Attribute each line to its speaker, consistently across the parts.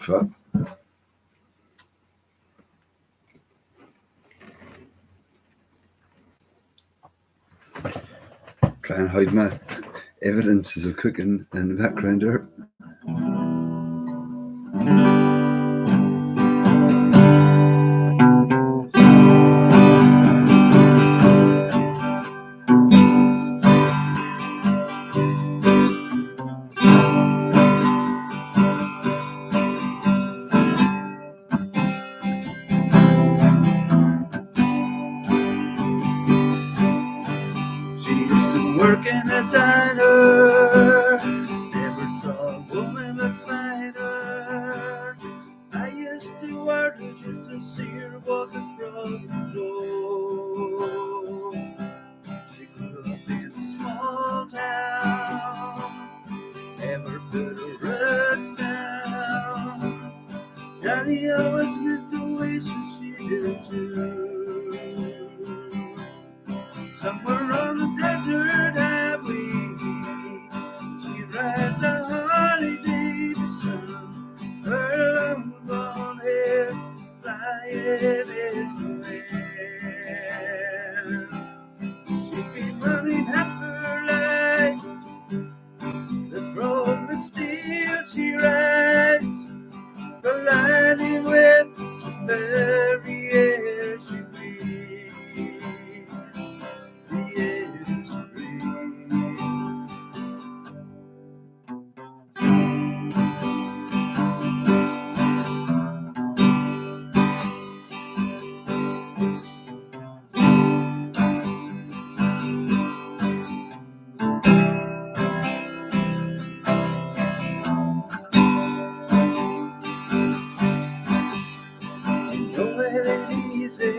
Speaker 1: Fuck. Try and hide my evidences of cooking in the background there. She used to work in a diner, never saw a woman look finer. I used to order just to see her walk across the road. She grew up in a small town, never put her roots down. Daddy always moved away, so she did too. Somewhere on the desert highway, she rides a Harley Davidson, her long blonde hair flying everywhere. She's been running half her life, the chrome and steel she rides, colliding with the very air she breathes. The air she breathes. No, it ain't easy.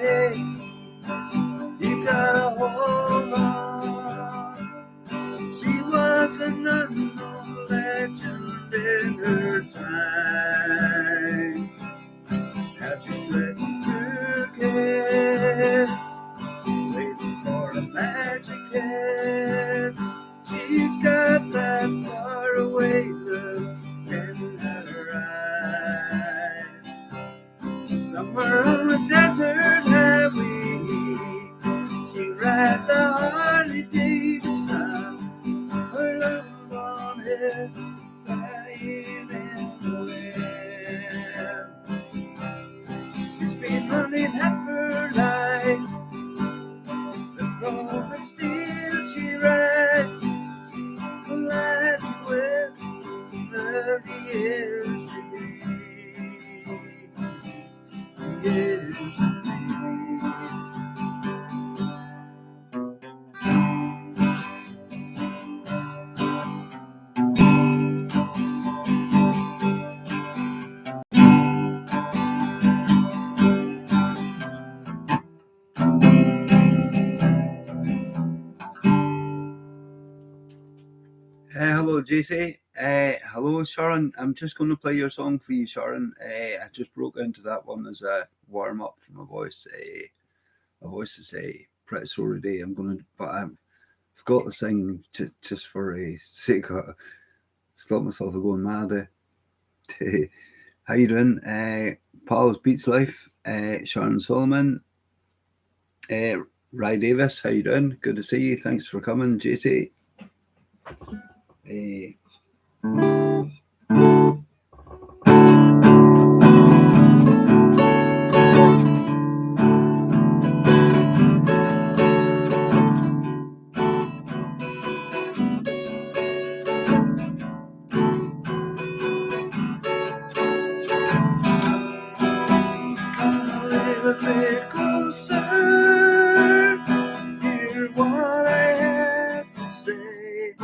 Speaker 1: You gotta hold on. She was an unknown legend in her time. Now she's dressed in turquoise, waiting for a magic kiss. She's got that faraway look in her eyes. Somewhere on the desert highway, she rides a Harley Davidson, her long blonde hair flying in the wind. She's been running half her life, the chrome and steel she rides, colliding with the air she breathes. The air she breathes. Hello, JC. Hello, Sharon. I'm just going to play your song for you, Sharon. I just broke into that one as a warm up for my voice. My voice is pretty sore today. But I've got to sing just for a sake of stop myself from going mad. How you doing, Paul's Beats Life? Sharon Solomon, Ry Davis. How you doing? Good to see you. Thanks for coming, JC. Come a little bit closer, hear what I have to say.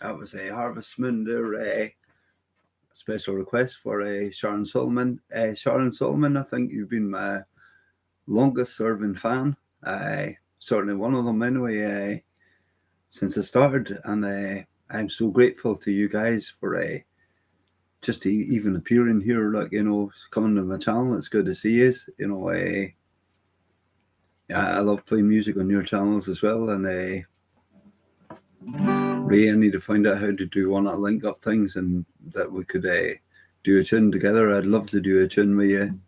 Speaker 1: That was a Harvest Moon there. Special request for Sharon Solomon. Sharon Solomon, I think you've been my longest serving fan. Certainly one of them anyway, since I started. And I'm so grateful to you guys for just even appearing here, like, coming to my channel. It's good to see you. I love playing music on your channels as well. And Ray, I need to find out how to do one of link up things, and that we could do a tune together. I'd love to do a tune with you.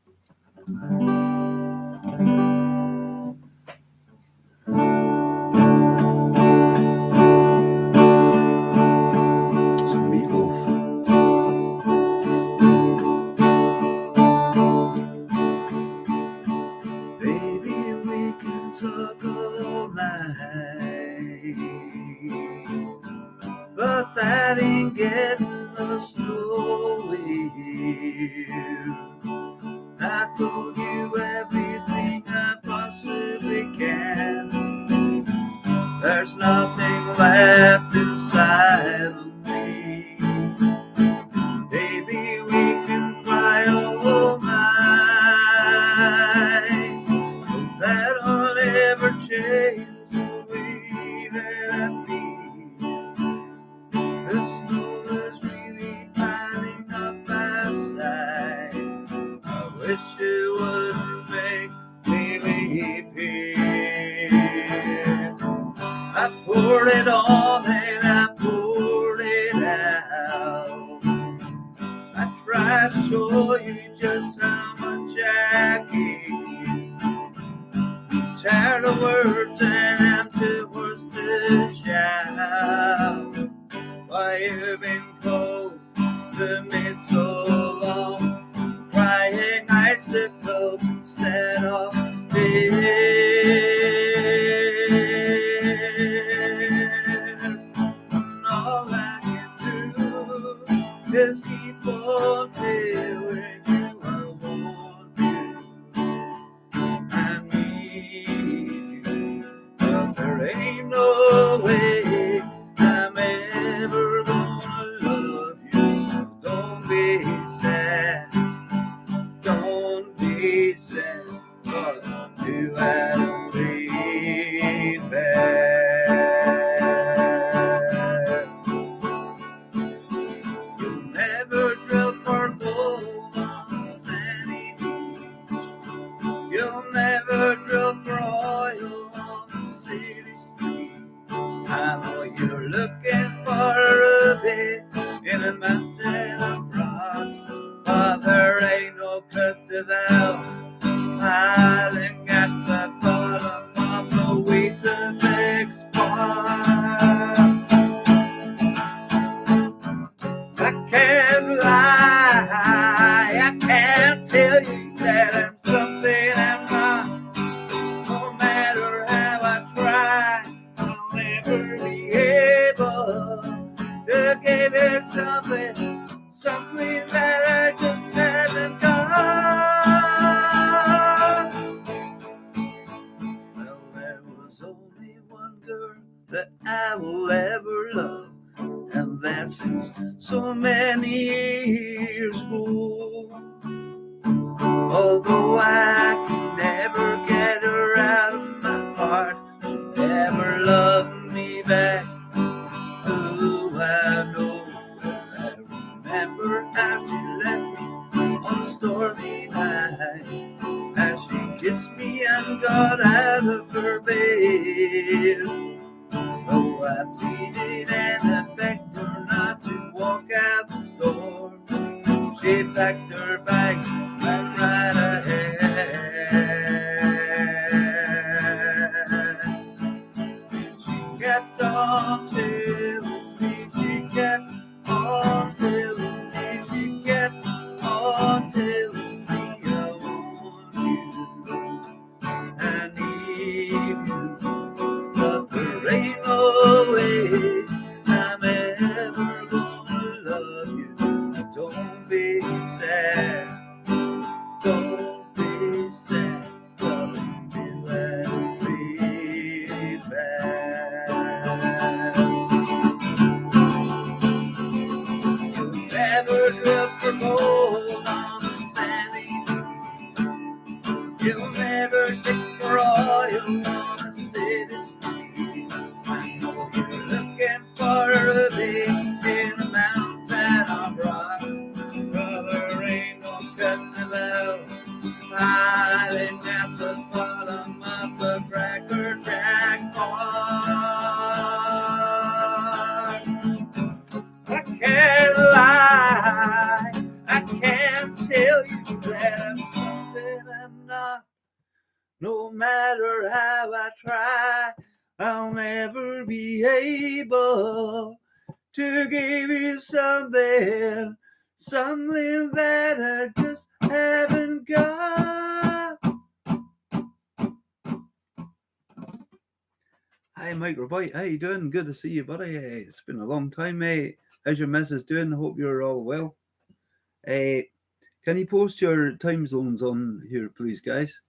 Speaker 1: Some Meatloaf. Baby, we can talk all night, but that ain't getting us nowhere. I told you everything I possibly can. There's nothing left inside of me. Baby, we can cry all night, but that'll never change the way that I feel. The snow is really piling up outside. I wish it would make me leave here. I poured it on and I poured it out. I tried to show you just how much I care. Tired of words and empty words to shout. Why you've been cold to me so long, crying icicles instead of tears. And all I can do is keep on telling you I want you. I need you, but there ain't no way I'm ever gonna love you. Don't be sad, don't be sad, 'cause you had a feedback. You'll never drill for gold on sandy beach. You'll never drill for oil on the city street. I know you're looking for a ruby in a mountain of rocks, but there ain't no Cryptovel piling at the bottom of the Weetabix box. I can't lie, I can't tell you that I'm something I'm not. No matter how I try, I'll never be able to give you something that I just haven't got. Well, there was only one girl that I will ever love, and that's since so many years ago. Although I can never get her out of my heart, she never loved me back. Oh, I know, I remember how she left me on a stormy night, as she kissed me and got out of her bed. Oh, I pleaded and I begged her not to walk out the door. She packed her bags and right ahead. She kept on telling me, she kept on telling me, she kept on telling me I want you, I need you, but there ain't no way I'm look for oil on a city street. I know you're looking for a lake in a mountain of rocks. Brother, ain't no cutting it out. Hiding at the bottom of the Cracker Jack bar. I can't lie, I can't tell you that I'm something I'm not. No matter how I try, I'll never be able to give you something that I just haven't got. Hi, Mike Roboy. How you doing? Good to see you, buddy. It's been a long time, mate. How's your missus doing? Hope you're all well. Can you post your time zones on here, please, guys?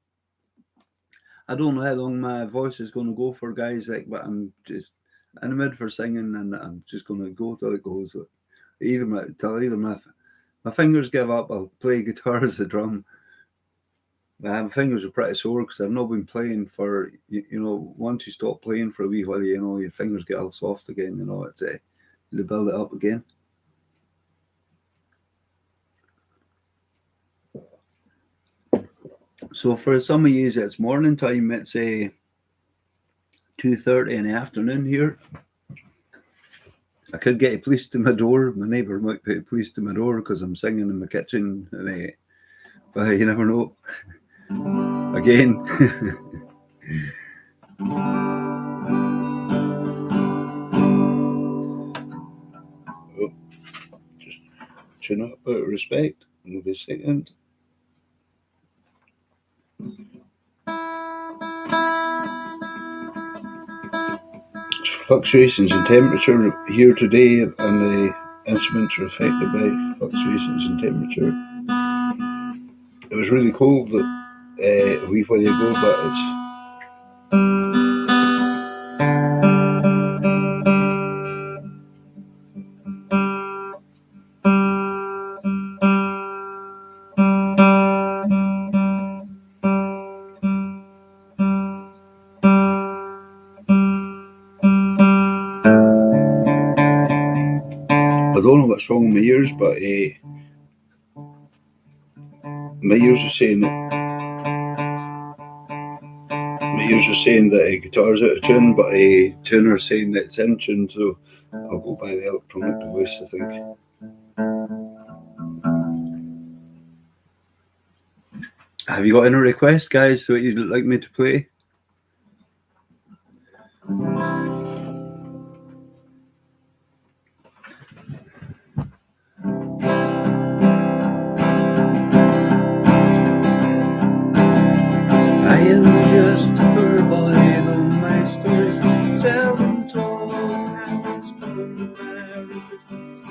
Speaker 1: I don't know how long my voice is going to go for, guys. But I'm just in the mid for singing, and I'm just going to go till it goes. Either my fingers give up, I'll play guitar as a drum. My fingers are pretty sore because I've not been playing for, once you stop playing for a wee while, your fingers get all soft again, it's to build it up again. So for some of you, it's morning time. It's 2:30 in the afternoon here. I could get a police to my door. My neighbour might put a police to my door because I'm singing in the kitchen, but you never know. Again. Just tune up out of respect. Maybe a second. Fluctuations in temperature here today, and the instruments are affected by fluctuations in temperature. It was really cold a wee while ago, but it's I don't know what's wrong with my ears, but my ears are saying that a guitar's out of tune, but a tuner's saying that it's in tune, so I'll go by the electronic device, I think. Have you got any requests, guys, that you'd like me to play? I am just a poor boy, though my stories seldom told. Haven't strung my resistance,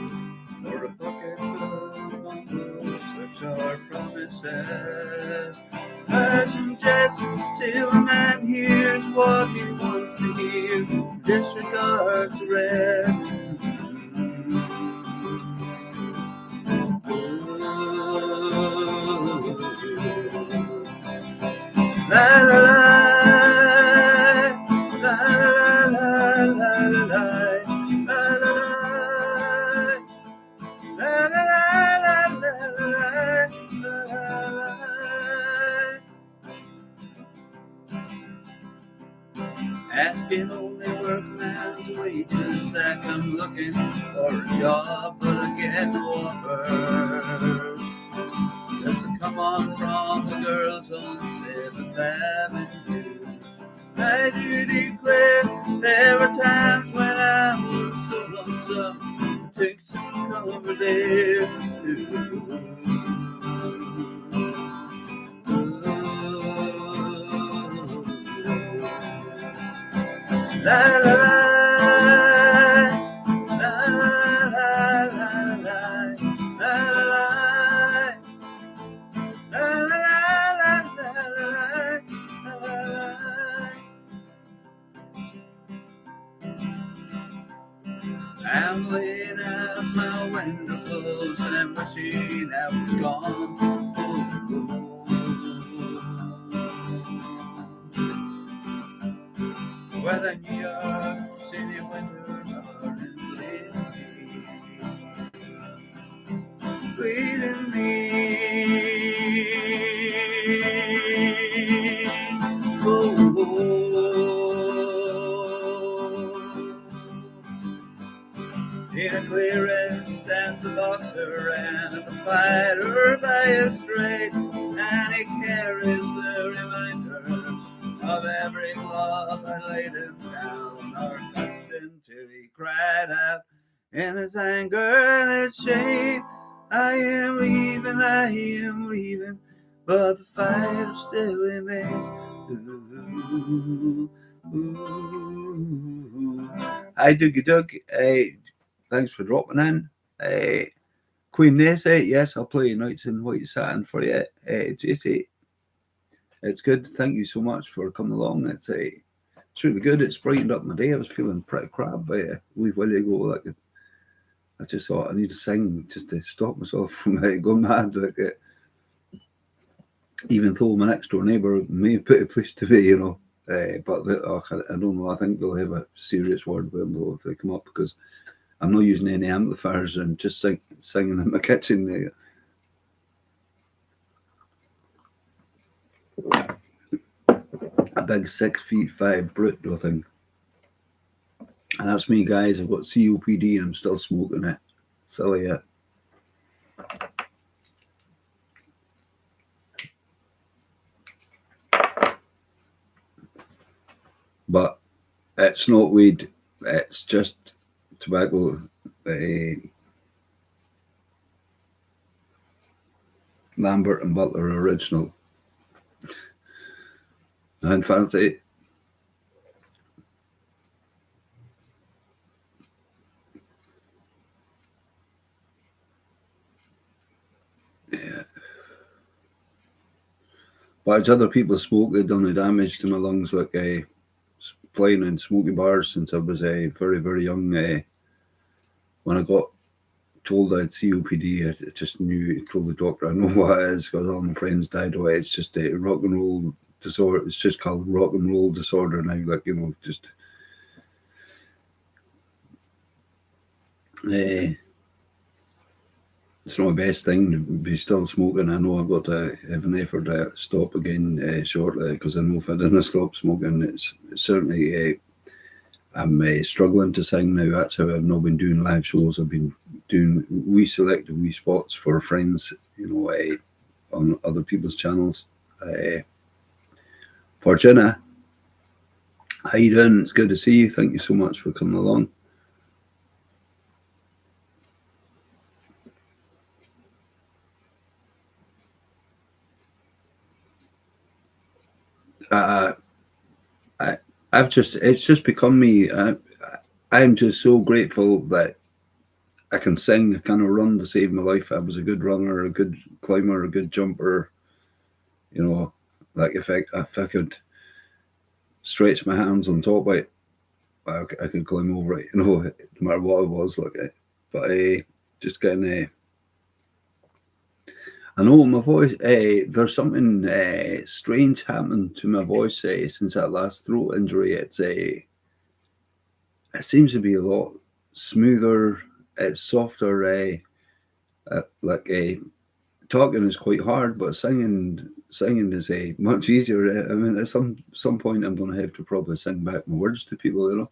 Speaker 1: or a pocket full of bundles, such are promises. As injustice till a man hears what he wants to hear, disregards the rest. La la la, la la la la la la, la la la, la la la la la la. Asking only workman's wages, I come looking for a job, but I get no offers. Just to come on from the girls on 7th Avenue. I do declare there were times when I was so lonesome, I took some comfort there too. La la la, la la la la la, la la la. La la la la la la la. I'm laying out my window closed and I'm wishing I was gone. whether New York City winters are bleeding me. Oh, in a clearance stands a boxer and a fighter by a straight, and he carries the reminders of every glove that laid him down or cut until he cried out in his anger and his shame, I am leaving, but the fighter still remains. Ooh, ooh. Hi, Doogie Doug. Hey, thanks for dropping in. Queen Nessie, yes, I'll play Nights in White Satin for you. JC, it's good. Thank you so much for coming along. It's really good. It's brightened up my day. I was feeling pretty crap by a wee while ago. Like I just thought I need to sing just to stop myself from going mad. Even though my next door neighbour may put a place to be, but I don't know. I think they'll have a serious word with them if they come up, because I'm not using any amplifiers and just singing in my kitchen. A big 6'5" brute, I think. And that's me, guys. I've got COPD and I'm still smoking it. Silly, yeah. But it's not weed. It's just tobacco. Lambert and Butler original. And fancy. Yeah. But as other people smoke, they've done the damage to my lungs, like playing in smoky bars since I was very, very young. When I got told I had COPD, I just knew, told the doctor, I know what it is because all my friends died away. It's just a rock and roll disorder. It's just called rock and roll disorder now, just. It's not the best thing to be still smoking. I know I've got to have an effort to stop again shortly, because I know if I didn't stop smoking, it's certainly I'm struggling to sing now. That's how I've not been doing live shows. I've been doing selected spots for friends, on other people's channels. Virginia, how you doing? It's good to see you. Thank you so much for coming along. It's just become me. I'm just so grateful that I can sing. I kind of run to save my life. I was a good runner, a good climber, a good jumper. Like if I could stretch my hands on top of it, I could climb over it. No matter what it was like. But just getting I know my voice. There's something strange happening to my voice since that last throat injury. It seems to be a lot smoother. It's softer. Talking is quite hard, but singing is much easier. I mean, at some point, I'm going to have to probably sing back my words to people.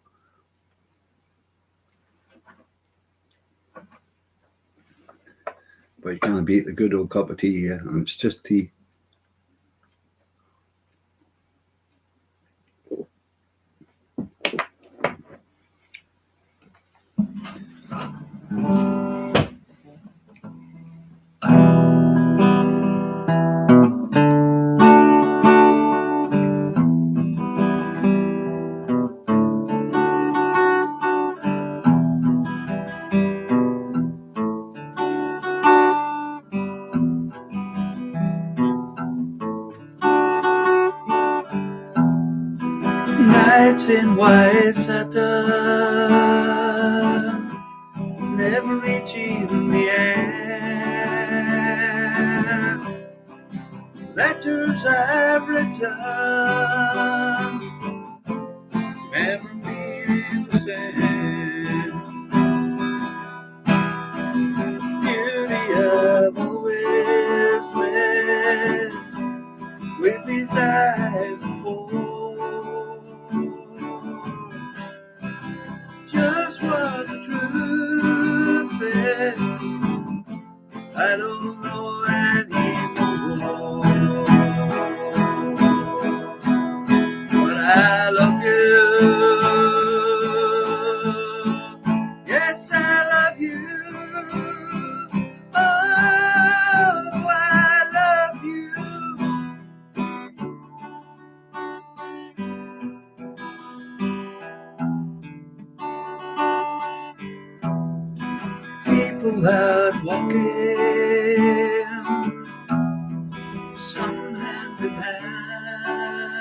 Speaker 1: But you can't beat the good old cup of tea, and it's just tea. Nights in white satin, never reaching the end. Letters I've written, all out walking, some hand in hand.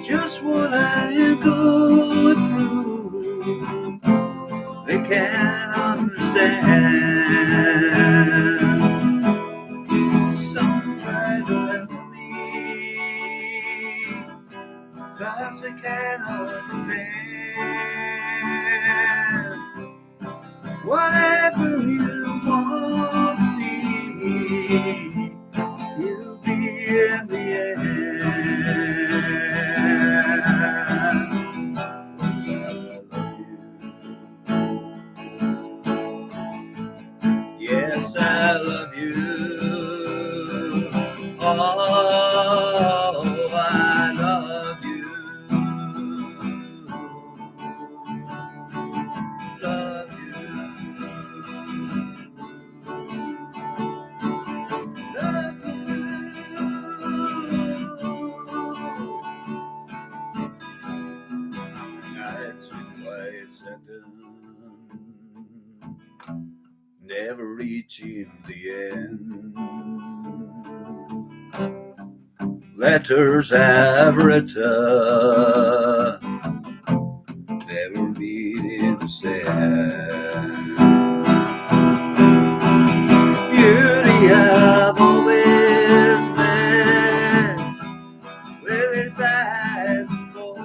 Speaker 1: Just what I am going through, they can't understand. Some try to tell me, 'cause they can't understand. Whatever you want me, you'll be in the end. Yes, I love you. Oh, I love you. Love you. Love you. Nights in quiet Saturn, never reaching the end. Letters I've written, never meaning to send. Beauty I've always met, with his eyes before.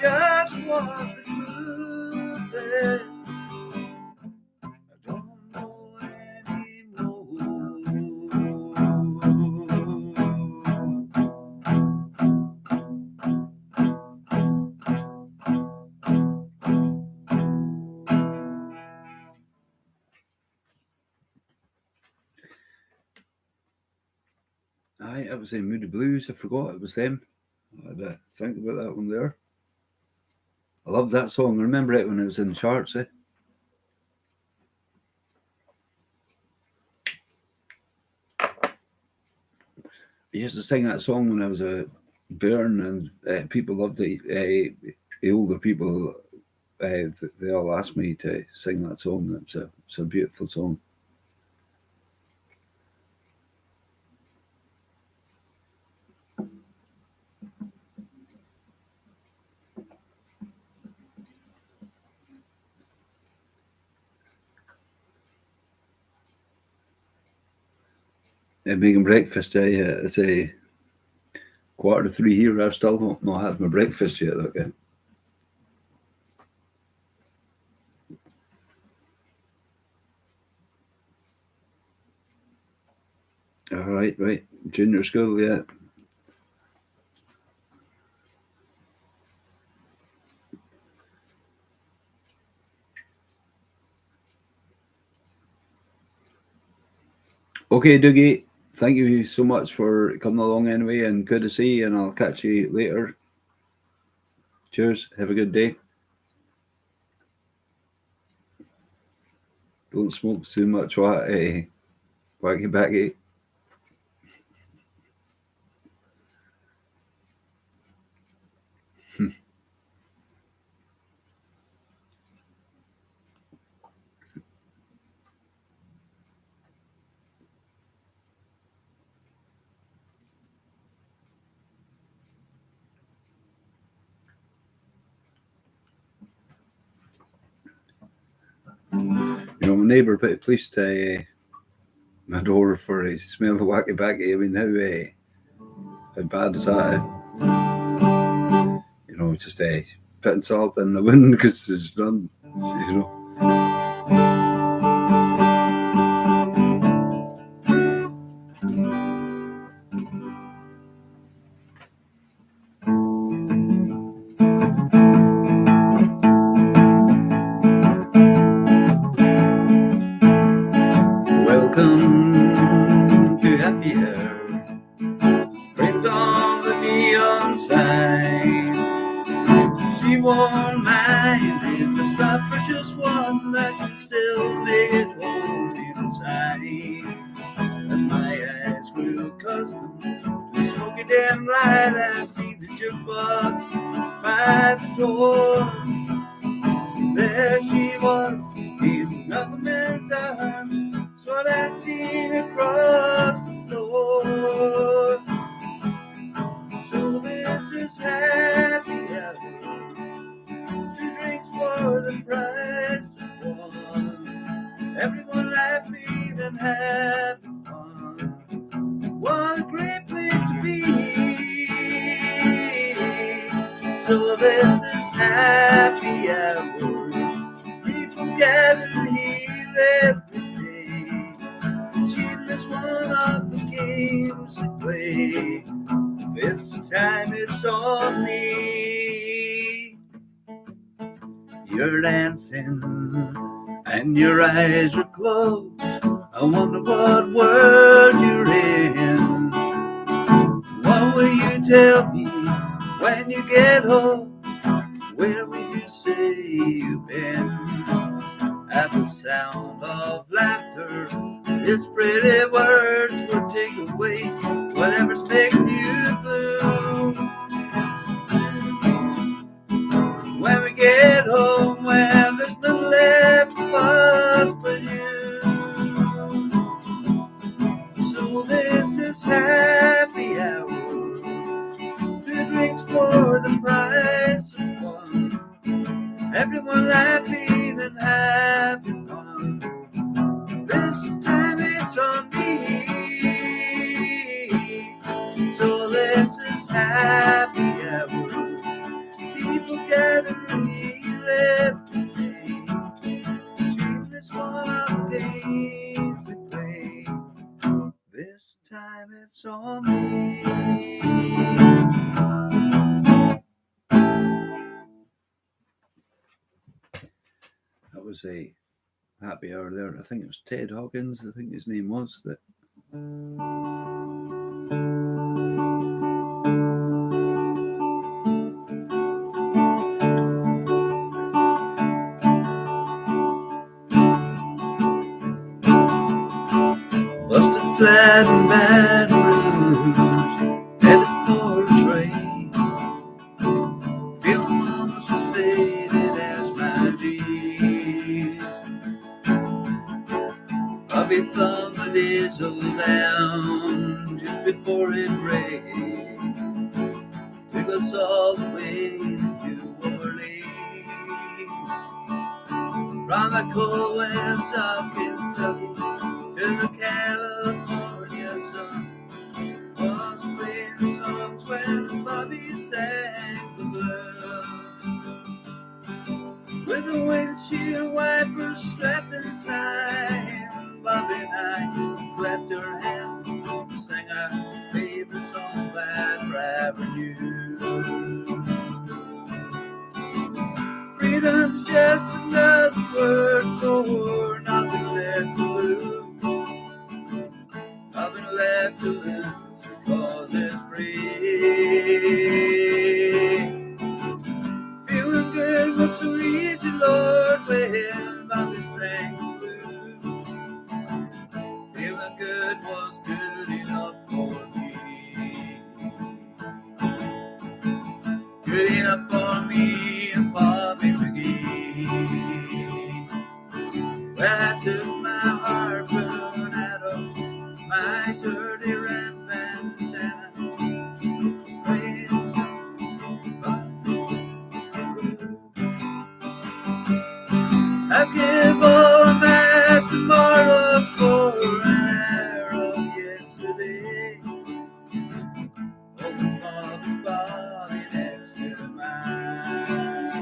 Speaker 1: Just what the truth is, I don't know Aye, it was Moody Blues. I forgot it was them. I had to think about that one there. I loved that song. I remember it when it was in the charts. I used to sing that song when I was a bairn, and people loved it. The older people, they all asked me to sing that song. It's a beautiful song. Making breakfast, it's a 2:45 here. I've still not had my breakfast yet. Okay. All right. Junior school, yeah. Okay, Dougie. Thank you so much for coming along anyway, and good to see you, and I'll catch you later. Cheers. Have a good day. Don't smoke too much, wacky backy. You know, my neighbour put a police to my door for a smell the wacky backy. I mean, how bad is that? You know, just putting salt in the wind because there's none. You know. Welcome to Happy Hour. Print on the neon sign. She won't mind if I stop for just one. I can still make it home inside. As my eyes grew accustomed to the smoky damn light, I see the jukebox by the door. There she was in another man's arms, so dancing across the floor. So this is happy hour, 2 drinks for the price of one. Everyone laughing and having fun. What a great place to be. So this is happy hour. People gather here every day. Cheating one of the games they play. This time it's on me. You're dancing and your eyes are closed. I wonder what world you're in. What will you tell me when you get home? Where will you say you've been? At the sound of laughter, his pretty words will take away whatever's making you blue. When we get home, when there's nothing left of us but you. So this is happy hour, 2 drinks for the price of one. Everyone laughing and having fun. This time it's on me. So this is happy hour. People gathering here every day. Dream is one of the games they play. This time it's on me. That was a happy hour there. I think it was Ted Hawkins, I think his name was, that busted flat in Baton Rouge, headed for a train, feeling almost as faded as my jeans. Bobby thumbed the diesel down just before it rained, took us all the way to New Orleans. From the cold winds of Kentucky to the California sun, was playing songs when Bobby sang the blues. With the windshield wipers slapped in time, Bobby and I clapped our hands and sang our favorite song, Bath Avenue. Freedom's just another word for nothing left to lose. Nothing left to lose because it's free. Feeling good was so easy, Lord, when Bobby sang the blues. Feeling good was good enough for me. Good enough for me and Bobby McGee. Well, I took my harpoon out of my dirty red bandana, playing songs by the I give all my tomorrows for an hour of yesterday. Holding Bob's body next to mine.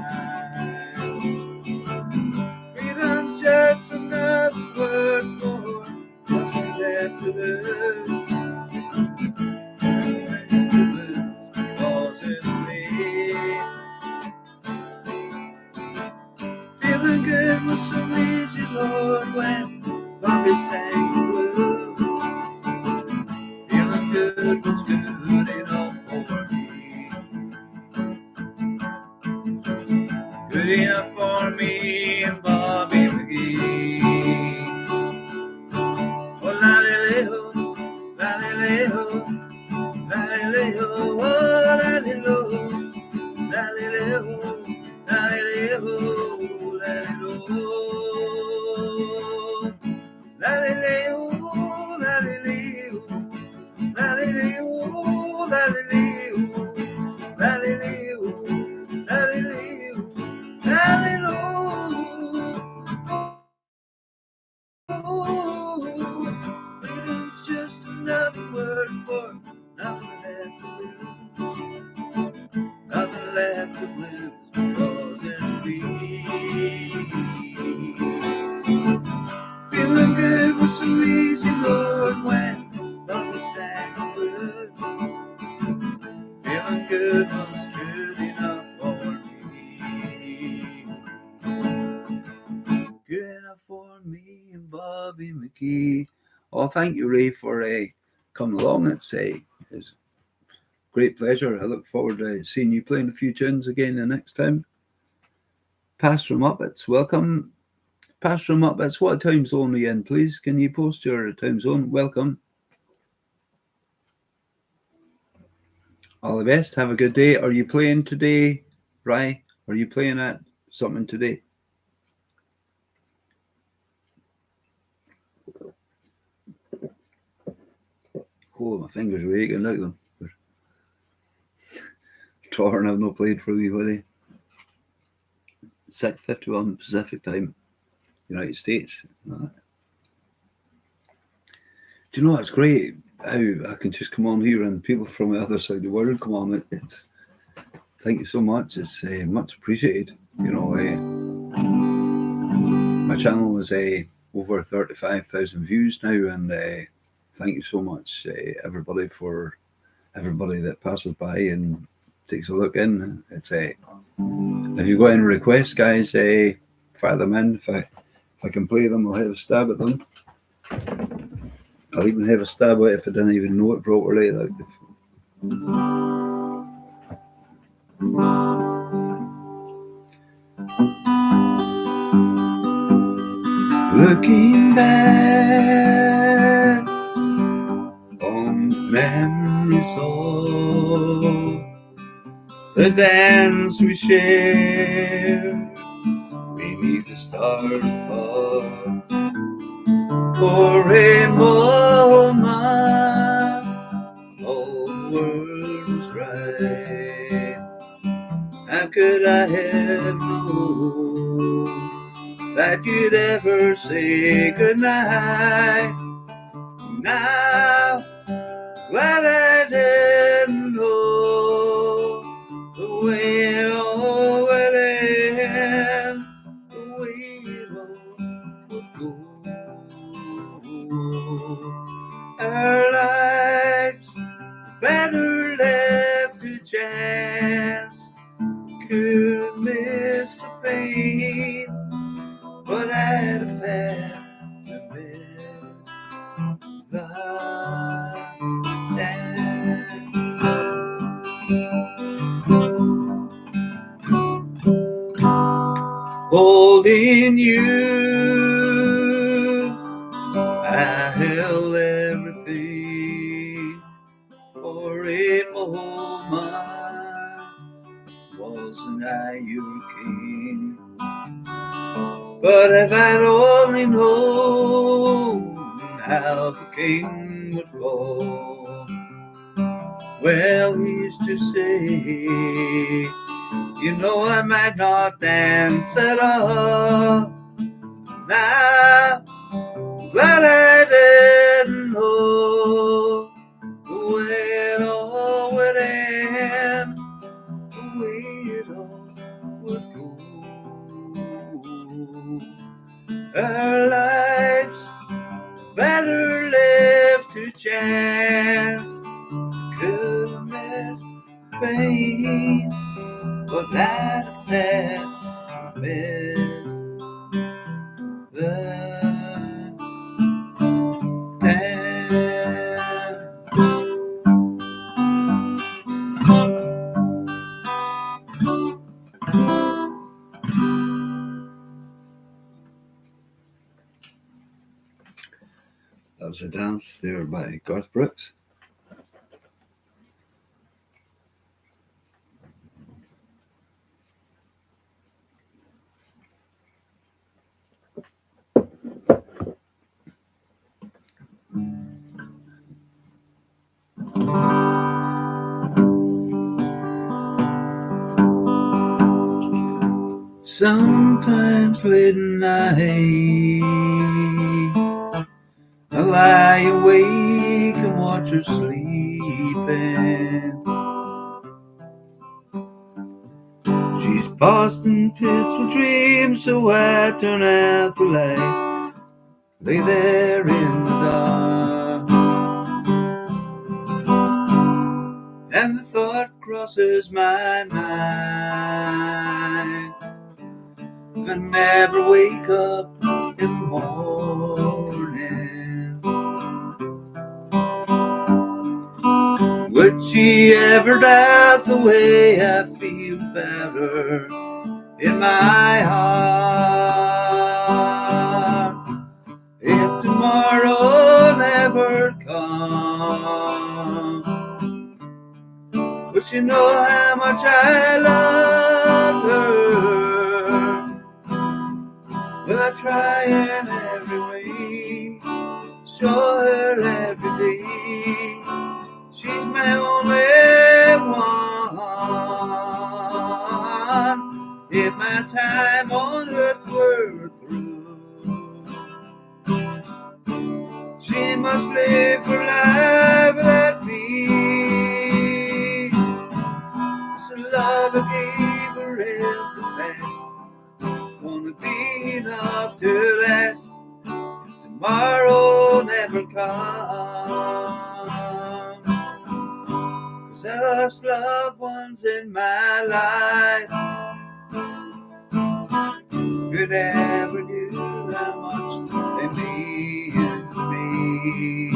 Speaker 1: Freedom's just another word for nothing left to lose. nothing worth for, nothing left to lose, nothing left to lose because it's free. Feeling good was so easy, Lord, when Bubba sang the blues. Feeling good was good enough for me. Good enough for me and Bobby McGee. Oh, thank you, Ray, for coming along. It's a great pleasure. I look forward to seeing you playing a few tunes again the next time. Pastor Muppets, welcome. Pastor Muppets, what time zone are you in, please? Can you post your time zone? Welcome. All the best. Have a good day. Are you playing today, Ray? Are you playing at something today? Oh, my fingers are aching. Look at them. Torn, I've not played for a wee while. 6:51 Pacific time, United States. Do you know, it's great how I can just come on here and people from the other side of the world come on. It's thank you so much. It's much appreciated. You know, my channel is over 35,000 views now, and thank you so much, everybody that passes by and takes a look in. It's if you've got any requests, guys, fire them in. If I can play them, I'll have a stab at them. I'll even have a stab at it if I didn't even know it properly. Looking back on memories of the dance we shared beneath the stars above. For a moment, all the world was right. How could I have known that you'd ever say goodnight? Now, glad I didn't know the way it all would end, the way it all would go. Our lives better left to chance. Couldn't miss the pain, but I'd have had to miss the dance. Holding you, I held everything for a moment. Wasn't I your king? But if I'd only known how the king would fall, well, he used to say, you know, I might not dance at all. Now, I'm glad I didn't know the way it all would end, the way it all would go. Our lives better left to chance. Could have missed pain, but I'd have had to miss the That was a dance there by Garth Brooks. Sometimes late at night I lie awake and watch her sleeping. She's past in peaceful dreams, so I turn out the light, lay there in the dark, and the thought crosses my mind, if I never wake up in the morning, would she ever doubt the way I feel about her in my heart? If tomorrow never comes, would she know how much I love her? Will I try in every way, show her every day she's my only one? If my time on earth were through, she must live her life without me. It's the love I gave her in the past, gonna be enough to last if tomorrow never comes. 'Cause I lost loved ones in my life who never knew how much they mean to me.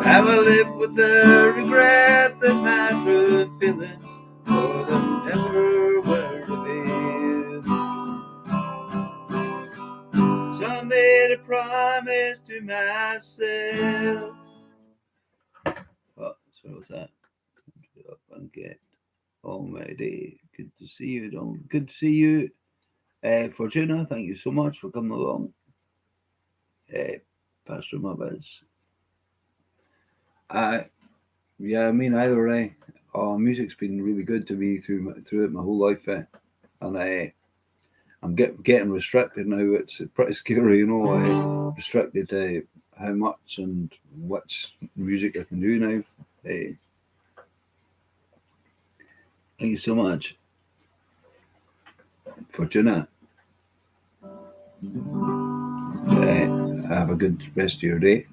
Speaker 1: I will live with the regret that my true feelings for them never were revealed. So I made a promise to myself. Oh, so what's that? Up and get already. Good to see you, Donald. Good to see you. Fortuna, thank you so much for coming along. Pastor Mabez. Yeah, I mean, either way, music's been really good to me throughout my whole life, and I'm getting restricted now. It's pretty scary, you know. Restricted to how much and which music I can do now. Thank you so much, Fortuna. Have a good rest of your day.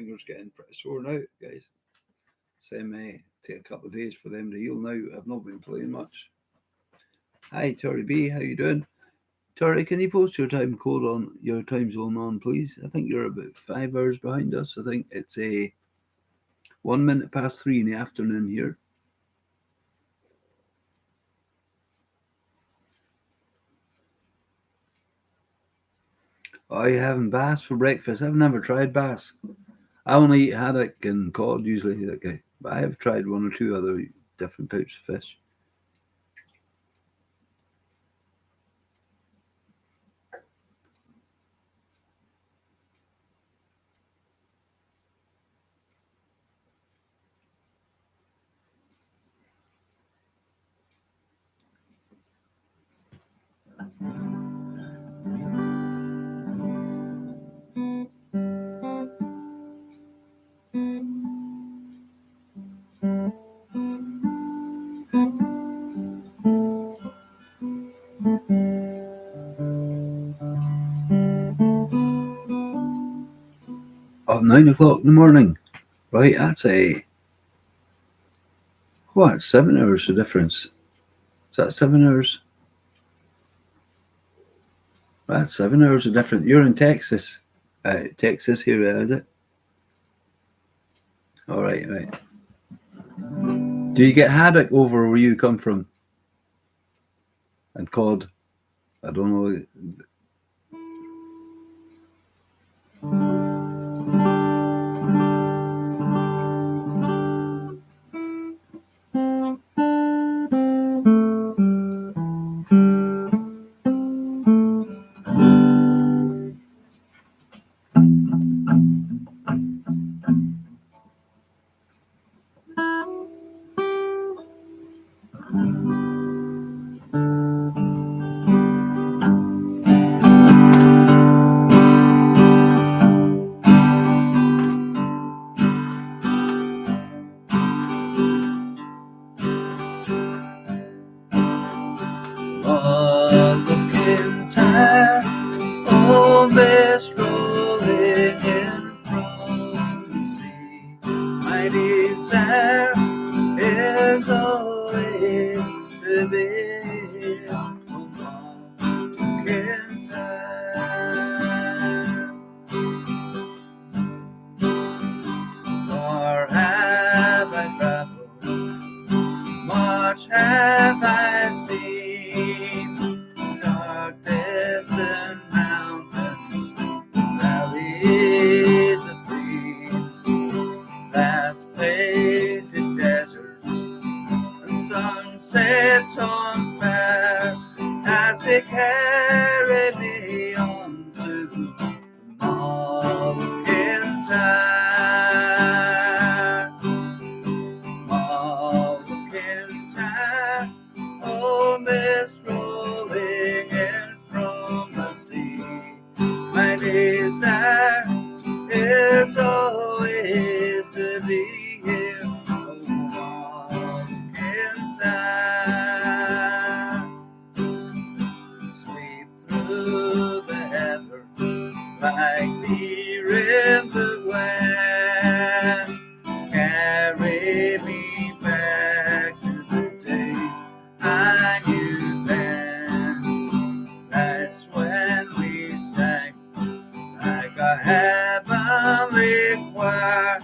Speaker 1: fingers getting pretty sore now, guys. Same take a couple of days for them to heal now. I've not been playing much. Hi, Tori B, how you doing? Tori, can you post your time code on your time zone on, please? I think you're about 5 hours behind us. I think it's a 1 minute past 3 in the afternoon here. Are you having bass for breakfast? I've never tried bass. I only eat haddock and cod usually, that guy. But I have tried one or two other different types of fish. Oh, 9 o'clock in the morning. Right, that's what, 7 hours of difference? Is that 7 hours? That's 7 hours of difference. You're in Texas. Texas here, is it? All right, right. Do you get haddock over where you come from? And cod? I don't know. All of Kintyre, always rolling in from the sea. My desire is always to be on Kintyre. Far have I traveled, much have I seen, dark distant mountains, valleys of green, vast painted deserts, and sunsets on fire as they carry me on to the Mall of Kintyre. Mall of Kintyre, oh mist rolling in from the sea. My desire is always to be here, oh Mall of Kintyre. Sweep through the heather like deer in the glen. Carry me back to the days I knew then. That's when we sang like a heavenly choir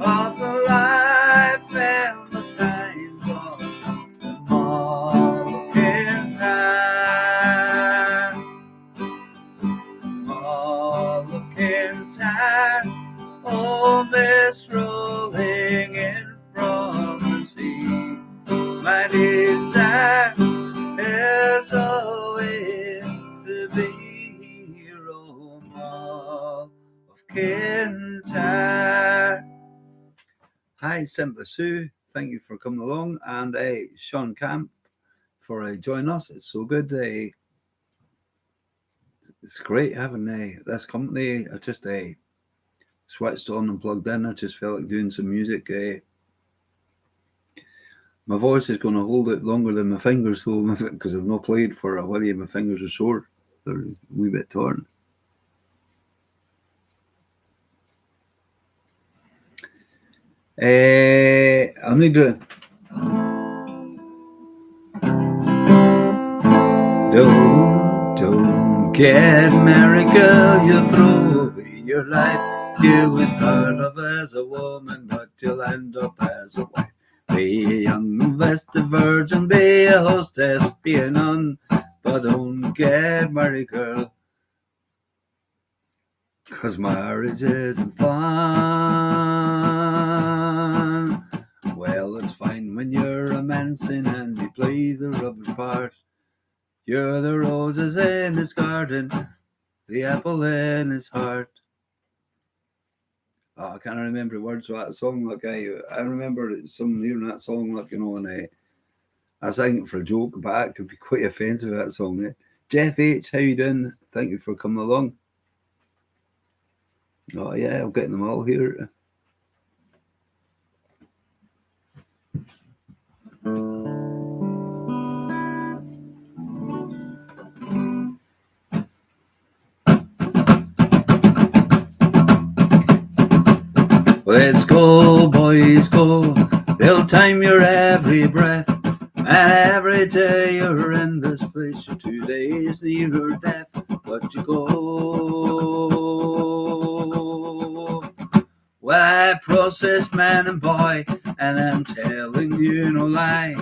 Speaker 1: of the life and the times of the Mall of Kintyre. Mall of Kintyre, oh mist rolling in from the sea. My desire is always to be here, oh Mall of Kintyre. Hi, Simply Sue. Thank you for coming along, and Sean Camp for joining us. It's so good. It's great having this company. I just switched on and plugged in. I just felt like doing some music. My voice is going to hold it longer than my fingers, though, because I've not played for a while. My fingers are sore. They're a wee bit torn. I'm not doing. Don't get married, girl. You throw away your life. You will start off as a woman, but you'll end up as a wife. Be a young invested virgin, be a hostess, be a nun, but don't get married, girl. 'Cause marriage isn't fun. Well, it's fine when you're romancing and he plays the rubber part. You're the roses in his garden, the apple in his heart. Oh, I can't remember the words of that song. Like I remember some hearing that song, like and I sang it for a joke, but it could be quite offensive. That song. Jeff H, how you doing? Thank you for coming along. Oh yeah, I'm getting them all here. Let's go, boys, go. They'll time your every breath. And every day you're in this place, you're 2 days nearer death. But you go. Well, I process man and boy, and I'm telling you no lie.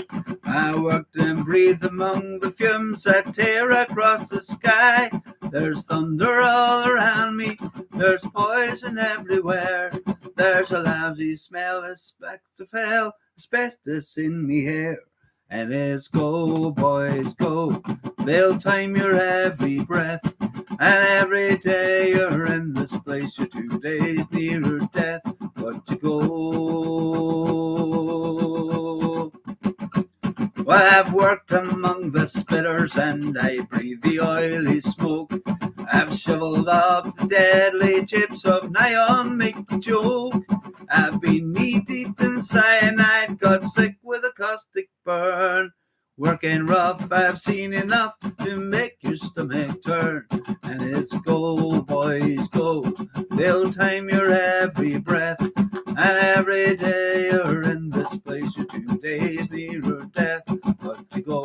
Speaker 1: I worked and breathed among the fumes that tear across the sky. There's thunder all around me, there's poison everywhere. There's a lousy smell of specks of hell, asbestos in me hair. And it's go, boys, go. They'll time your every breath. And every day you're in this place, you're 2 days nearer death. But you go. Well, I've worked among the spitters and I breathe the oily smoke. I've shoveled up the deadly chips of neon, make you choke. I've been knee deep in cyanide, got sick with a caustic burn. Working rough, I've seen enough to make your stomach turn. And it's go, boys, go. They'll time your every breath. And every day you're in this place, you're 2 days nearer death. But you go.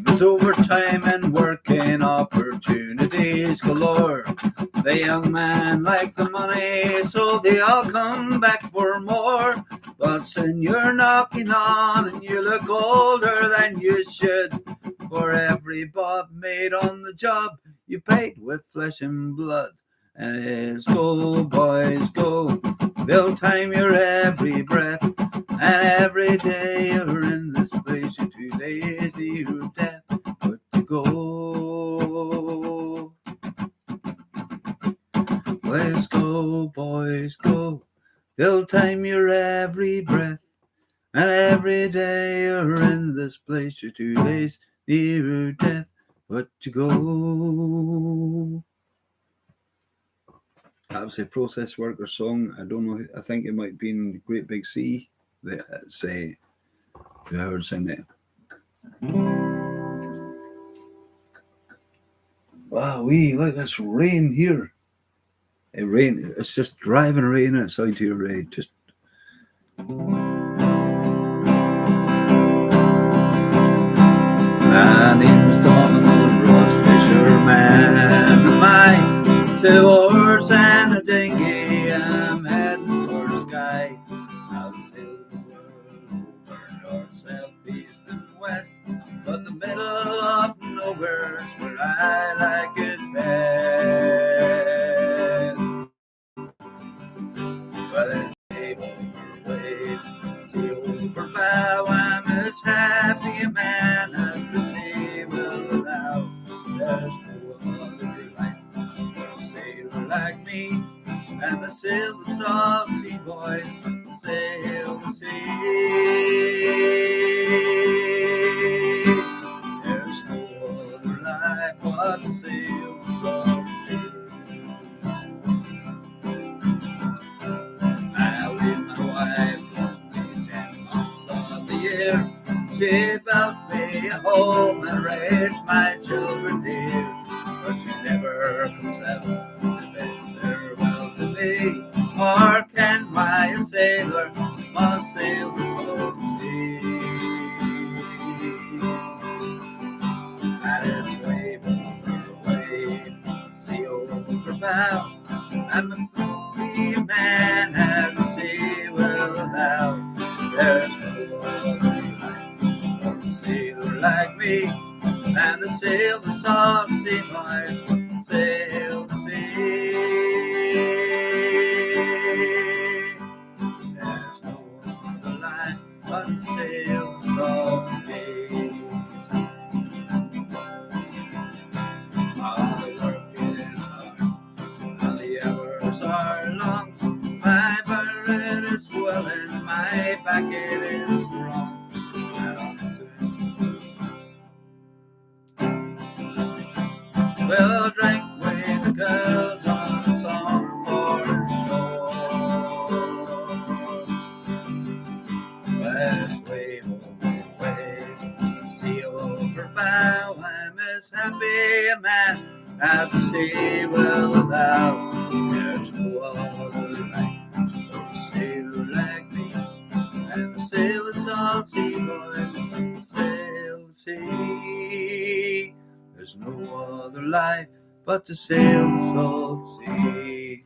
Speaker 1: There's overtime and working opportunities galore. The young man like the money, so they all come back for more. But soon you're knocking on and you look older than you should. For every bob made on the job, you paid with flesh and blood. And it's go, boys, go. They'll time your every breath. And every day you're in this place, you're 2 days nearer death. But you go. Let's go, boys, go. They'll time your every breath. And every day you're in this place, you're 2 days nearer death. But you go. That was a Process Worker song. I don't know. I think it might be in Great Big Sea. That's a. I heard saying it. Wow, we like this rain here. It rain. It's just driving rain outside here. Just. My name's Donald Ross Fisherman. My 2 oars and a dinghy. I'm heading for Skye. I'll sail the world over north, south, east, and west. But the middle of nowhere's where I like it best. But it's wave over wave, sea over bow. I'm as happy a man as the sea will allow. There's no other life for a sailor like me. And I sail the salt sea, boys, sail the sea. There's no other life but to sail the salt sea. I'll leave my wife only 10 months of the year. She built me a home and raised my children dear. But she never comes out to bed. way? Or can I, a sailor, must sail the salt sea? And it's wave over wave, sea over bow. I'm a free man as the sea will allow. There's no other life for a sailor like me, and to sail the salt sea, boys, sail the sea. There's no other life but to sail the salt sea. All the work it is hard, and the hours are long. My barret is swelling, my back it is strong. And I'm well, drank with the girls on the summer forest shore. West wave over wave, sea over bow. I'm as happy a man as the sea will allow. There's no other life for a sailor like me, and to sail the salt sea, boys, sail the sea. There's no other life but to sail the salt sea.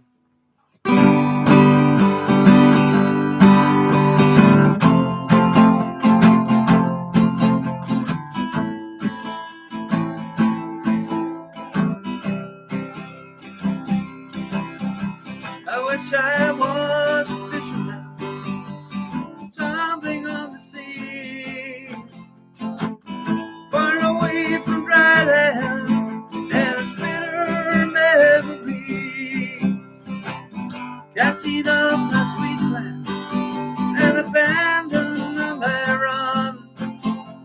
Speaker 1: I wish I was a fisherman, tumbling on the seas, far away from dry land and a bitter memory, casting off my sweet land and abandoned on their run.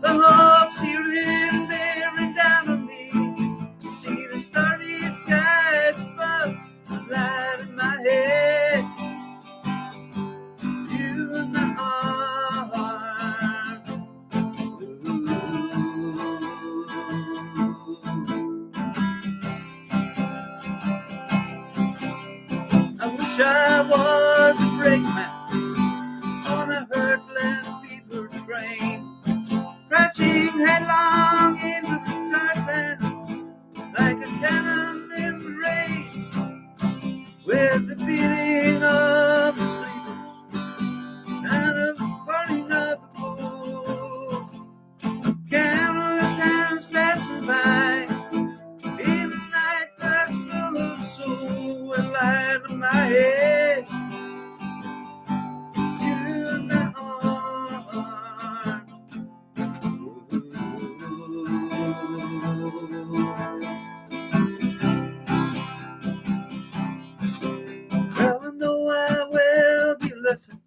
Speaker 1: The whole sea written bearing down on me, see the starry skies above, the light in my head, you in my arms. I wish I was a brakeman on a hurtling fever train, crashing headlong into the dark land like a cannon in the rain, with the beating of the sleepers and the burning of the coal. Countless times passing by in the night that's full of soul, with light in my head, you in my arms. Well, I know I will be listened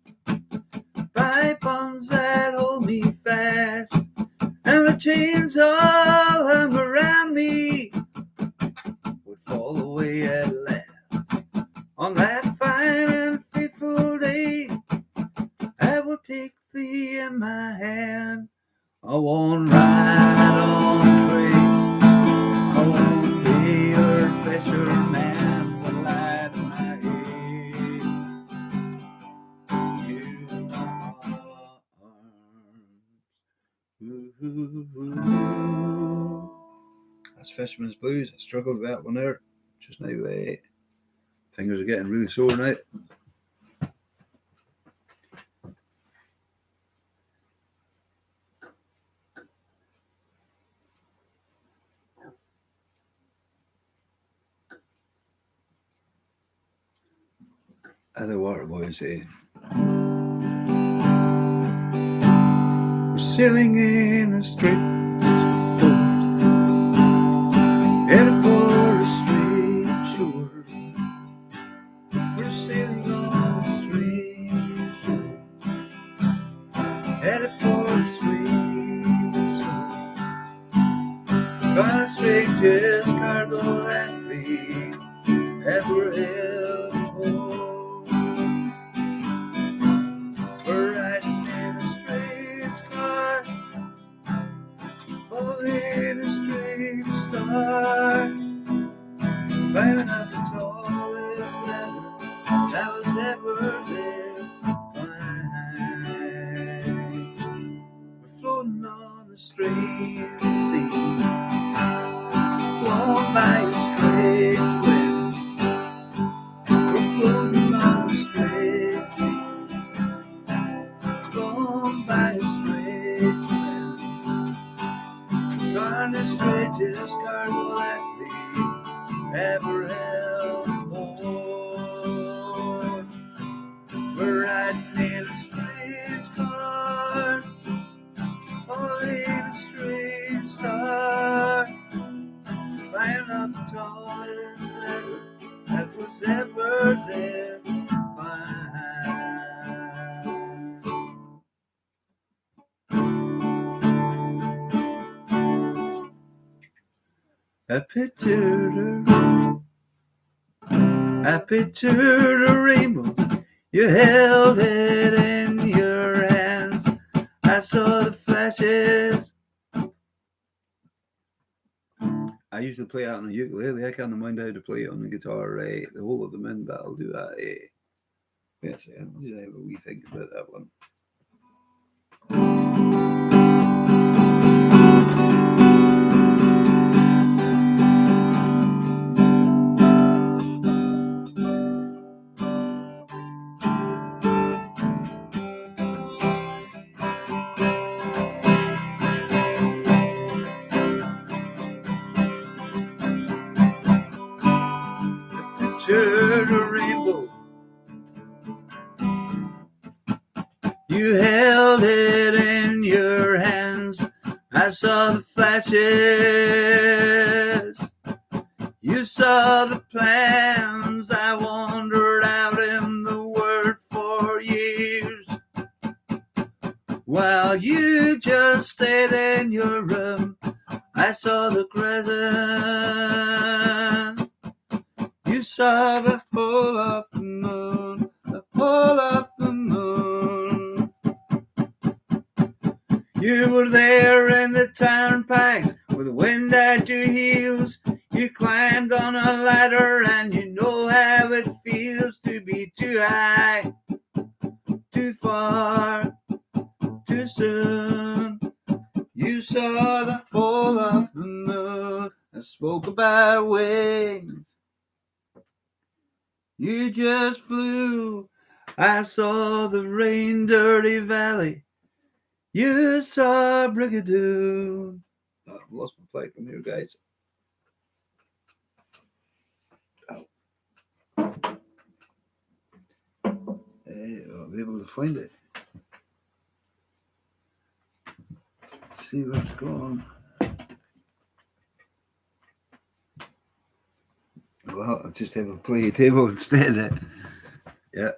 Speaker 1: by bonds that hold me fast, and the chains all hung around me would fall away at last. On that fine and faithful day, I will take thee in my hand. I won't ride on trade, I won't be your fisherman, the light of my head, you in my arms. That's Fisherman's Blues. I struggled with that one there just now. Fingers are getting really sore now. Other water boys, We're sailing in a straight boat, headed for a straight shore. We're sailing on a straight boat, headed for a straight shore. Got a straightest cargo that we ever held home. We're riding in a straight car, following a straight star, climbing up the tallest ladder the sea, blown by a strange wind. We're floating on the strange sea, blown by a strange wind. Darn the strangest cargo that we ever held aboard. We're riding in a strange car, following a strange star, flying up the tallest ladder that was ever there to I pictured a rainbow. You held it in your hands. I saw the flashes. I usually play it on the ukulele. I can't mind how to play it on the guitar, right? The whole of them in, but I'll do that. Yes, I'll just have a wee think about that one. Pictured a rainbow. You held it in your hands. I saw the flashes. You saw the plans. I wandered out in the world for years, while you just stayed in your room. I saw the crescent. You saw the whole of the moon, the whole of the moon. You were there in the turnpikes with the wind at your heels. You climbed on a ladder and you know how it feels to be too high, too far, too soon. You saw the whole of the moon and spoke about wings. You just flew. I saw the rain dirty valley. You saw Brigadoon. Oh, I've lost my plate from here, guys. Oh. I'll be able to find it. See what's going on. Well, I'll just have a play table instead. Yeah.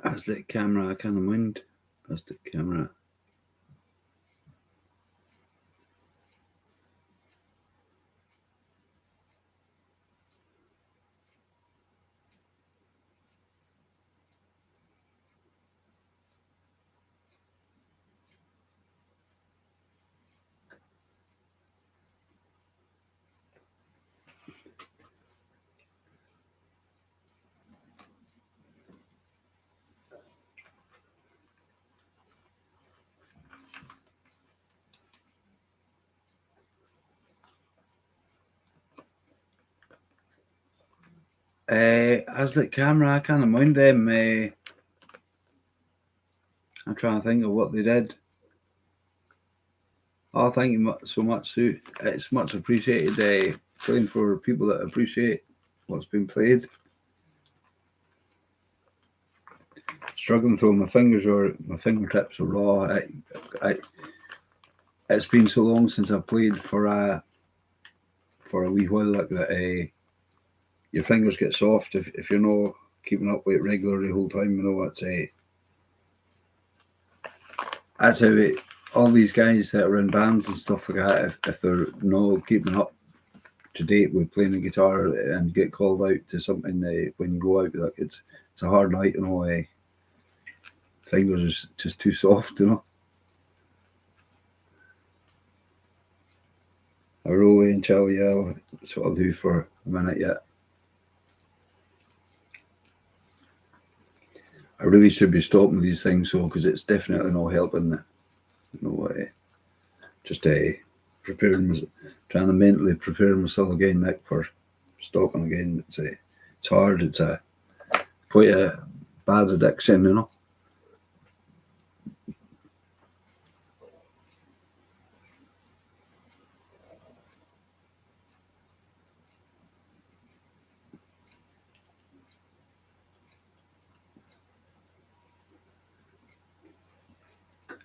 Speaker 1: That's the camera, I can't mind. That's the camera. As the camera, I can't mind them. I'm trying to think of what they did. Oh, thank you so much, Sue. It's much appreciated playing for people that appreciate what's been played. Struggling to my fingers or my fingertips are raw. It's been so long since I've played for a wee while like that. Your fingers get soft if you're not keeping up with it regularly the whole time. You know that's how it. All these guys that are in bands and stuff like that, if they're not keeping up to date with playing the guitar and get called out to something when you go out, like it's a hard night, you know. Fingers is just too soft, you know. I roll and chill, yeah. That's what I'll do for a minute yet. I really should be stopping these things, though, because it's definitely not helping. Just trying to mentally prepare myself again, Nick, for stopping again. It's hard. It's quite a bad addiction, you know.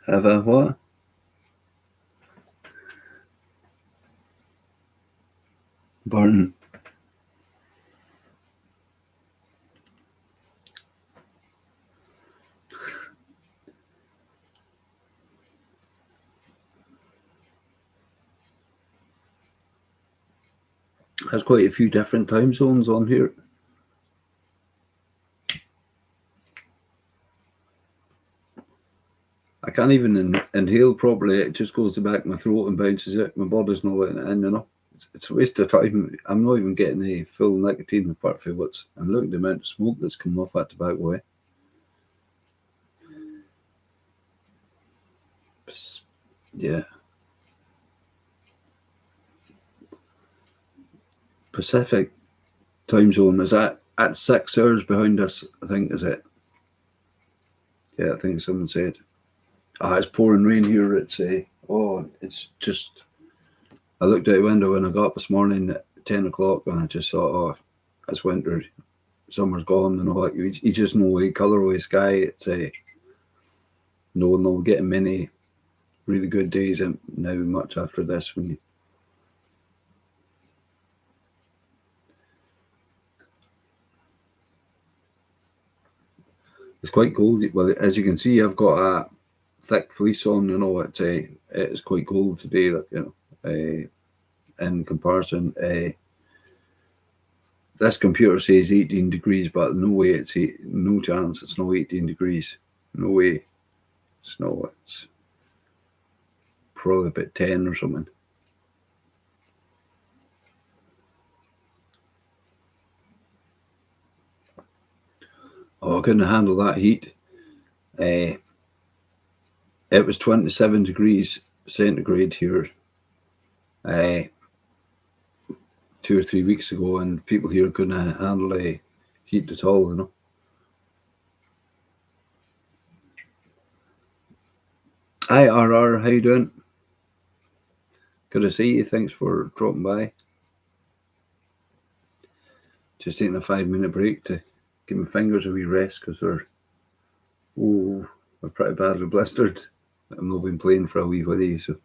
Speaker 1: Have I what? Burn. There's quite a few different time zones on here. I can't even inhale properly. It just goes to the back of my throat and bounces out. My body's not letting it in, you know. It's a waste of time. I'm not even getting any full nicotine apart from what's. I'm looking at the amount of smoke that's coming off that tobacco. Yeah. Pacific time zone is at 6 hours behind us, I think, is it? Yeah, I think someone said. It's pouring rain here. It's just. I looked out the window when I got up this morning at 10 o'clock and I just thought, oh, it's winter. Summer's gone and all that. You just know the colourway sky. It's no getting many really good days and now much after this when you. It's quite cold. Well, as you can see, I've got a thick fleece on. You know, it's quite cold today. Like, you know, in comparison, this computer says 18 degrees, but no way. No chance. It's no 18 degrees. No way. It's no. It's probably about 10 or something. Oh, I couldn't handle that heat. It was 27 degrees centigrade here 2 or 3 weeks ago, and people here couldn't handle the heat at all, you know. Hi, RR, how you doing? Good to see you. Thanks for dropping by. Just taking a 5-minute break to give my fingers a wee rest because they're pretty badly blistered. I've not been playing for a wee while, so.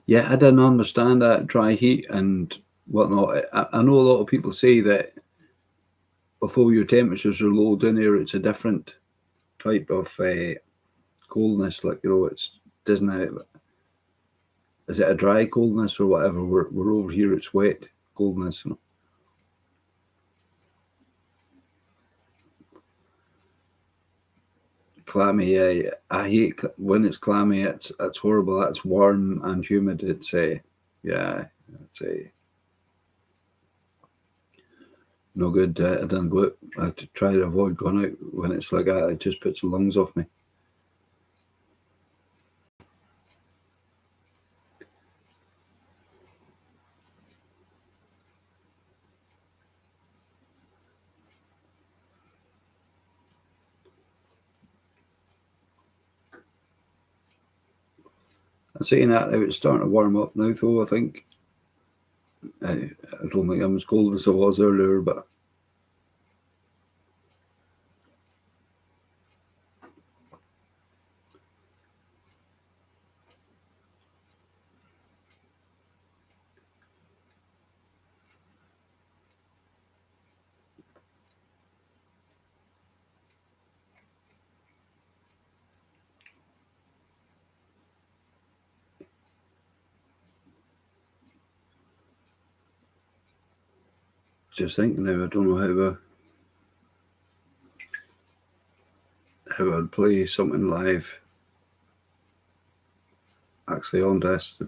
Speaker 1: Yeah, I didn't understand that dry heat and whatnot. I know a lot of people say that although your temperatures are low down here, it's a different type of coldness. Like, you know, it's doesn't it? Is it a dry coldness or whatever? We're over here. It's wet coldness. You know? Clammy. Yeah, I hate when it's clammy. It's horrible. It's warm and humid. It's no good. I didn't go out. I have to try to avoid going out when it's like that. It just puts the lungs off me. I'm saying that now, it's starting to warm up now, though. I think I don't think I'm as cold as I was earlier, but just thinking now, I don't know how I'd play something live actually on this.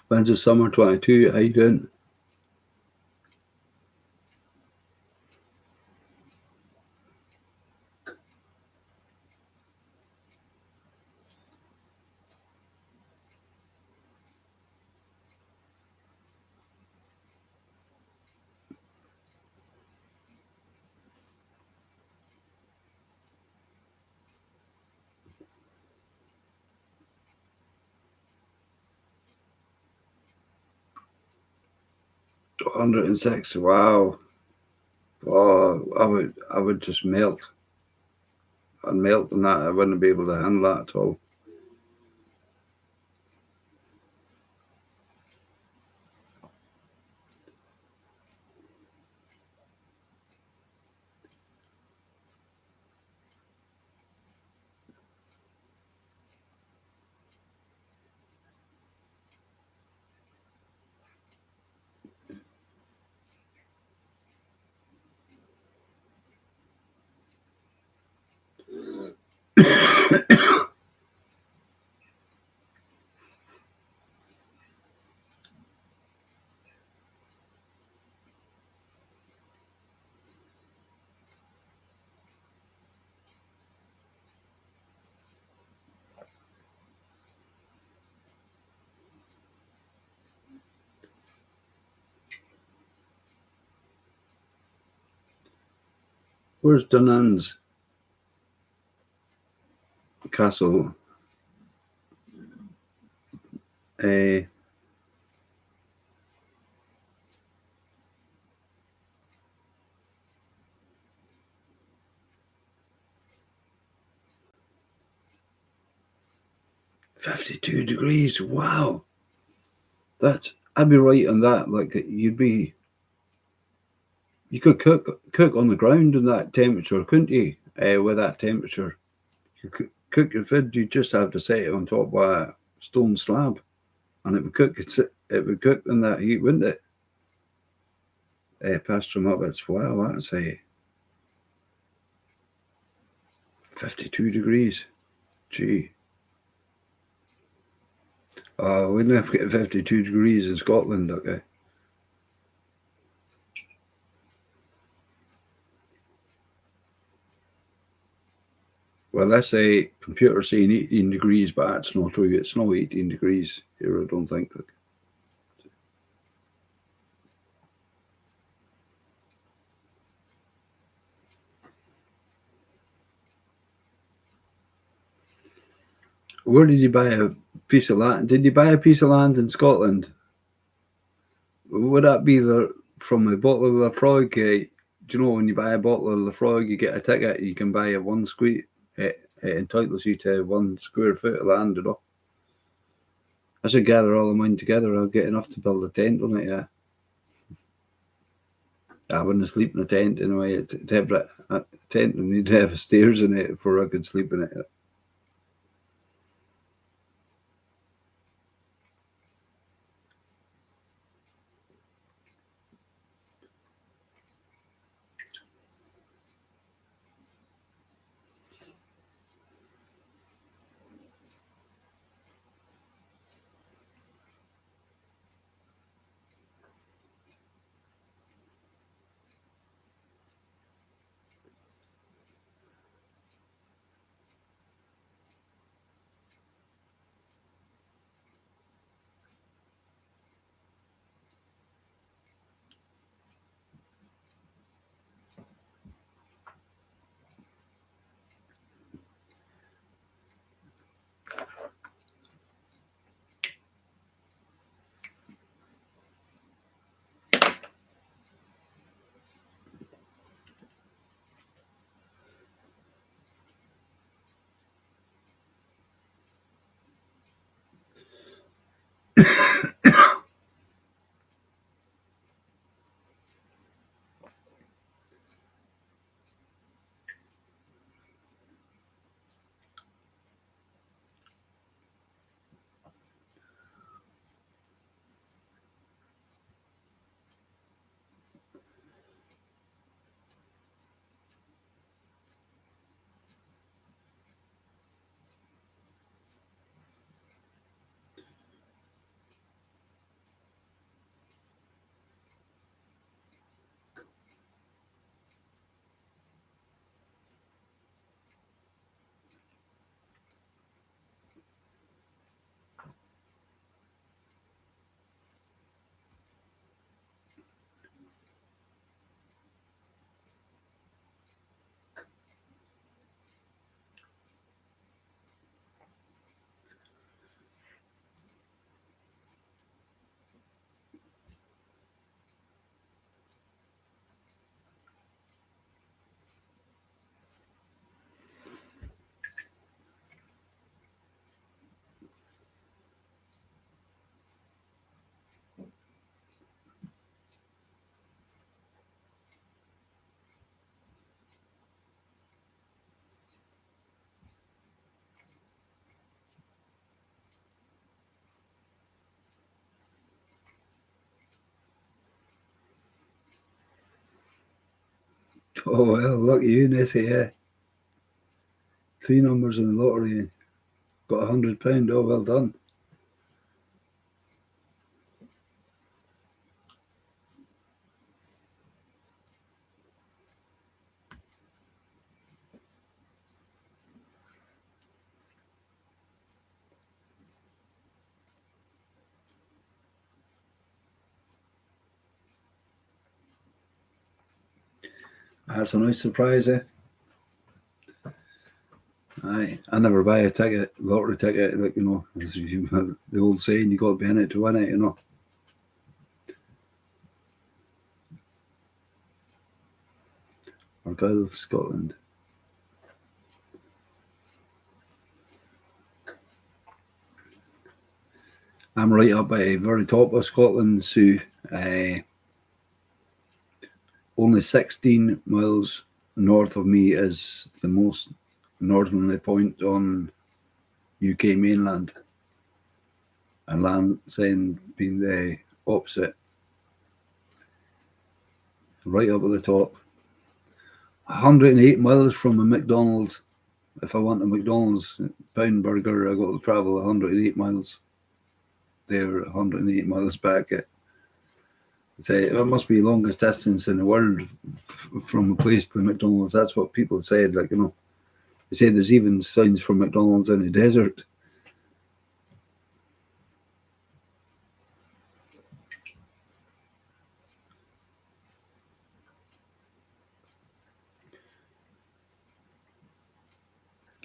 Speaker 1: When's the summer 22? How you doing? Oh, 106. Wow. Oh, I would just melt. I'd melt in that. I wouldn't be able to handle that at all. Where's Dunans Castle? 52 degrees. Wow. I'd be right on that. Like you could cook on the ground in that temperature, couldn't you? With that temperature, you could cook your food. You just have to set it on top of a stone slab, and it would cook. It would cook in that heat, wouldn't it? Pastry Muppets. Wow, that's a 52 degrees. Gee. We never get 52 degrees in Scotland, okay? Well, let's say computer saying 18 degrees, but that's not true. It's not 18 degrees here, I don't think. Where did you buy a piece of land? Did you buy a piece of land in Scotland? Would that be from a bottle of Lafroig? Do you know when you buy a bottle of Lafroig, you get a ticket, you can buy a one square, it entitles you to 1 square foot of land, you know? I should gather all of mine together. I'll get enough to build a tent on it, yeah. I wouldn't sleep in a tent anyway. To have a tent and need to have stairs in it before I could sleep in it. Oh well, lucky you, Nessie. Yeah, 3 numbers in the lottery. Got £100. Oh, well done. That's a nice surprise, eh? Aye, I never buy a ticket, lottery ticket. Like the old saying, you got to be in it to win it. Argyll, Scotland. I'm right up at the very top of Scotland, so only 16 miles north of me is the most northerly point on UK mainland, and Lansing being the opposite, right up at the top. 108 miles from a McDonald's. If I want a McDonald's pound burger, I got to travel 108 miles there, 108 miles back. It must be the longest distance in the world from a place to the McDonald's. That's what people said. They say there's even signs for McDonald's in the desert.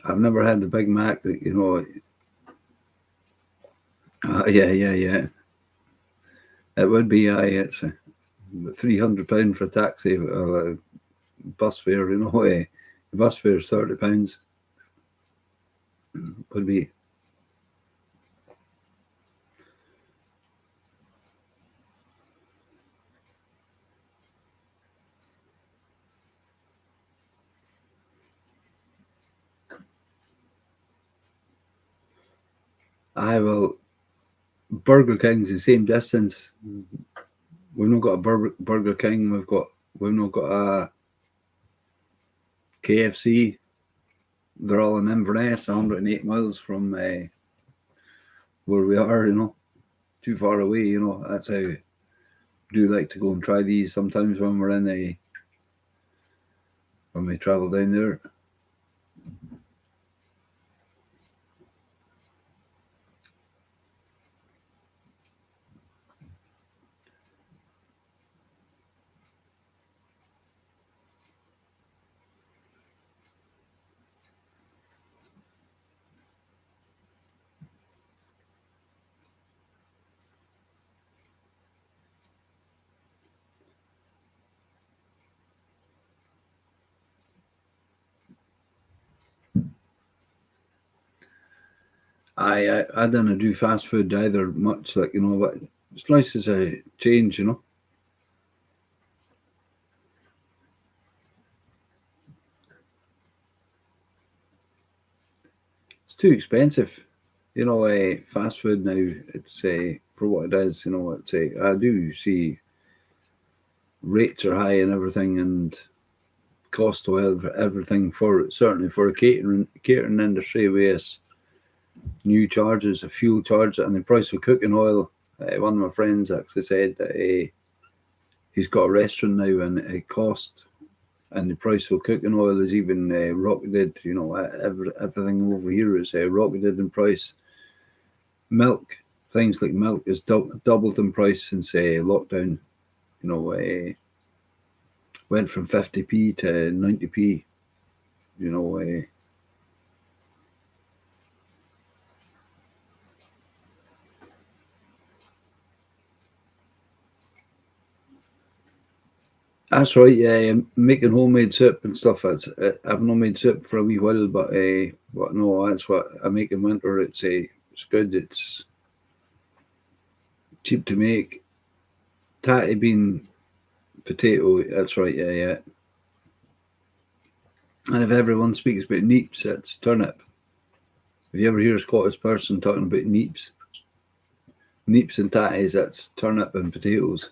Speaker 1: I've never had the Big Mac. Yeah. It would be. It's £300 for a taxi, bus fare. The bus fare is £30. Would be. Burger King's the same distance. We've not got a Burger King. We've not got a KFC. They're all in Inverness, 108 miles from where we are. Too far away. That's how I do like to go and try these sometimes when we travel down there. I don't do fast food either much. But it's nice as a change. It's too expensive. Fast food now. It's for what it is. It's I do see rates are high and everything, and cost of everything certainly for a catering industry with new charges, a fuel charge, and the price of cooking oil. One of my friends actually said that he's got a restaurant now, and it cost and the price of cooking oil is even rocketed. Everything over here is rocketed in price. Milk, things like milk, is doubled in price since lockdown. Went from 50p to 90p. That's right. Yeah, making homemade soup and stuff. I've not made soup for a wee while, but no, that's what I make in winter. It's good. It's cheap to make. Tatty bean potato. That's right. Yeah. And if everyone speaks about neeps, it's turnip. If you ever hear a Scottish person talking about neeps and tatties, that's turnip and potatoes.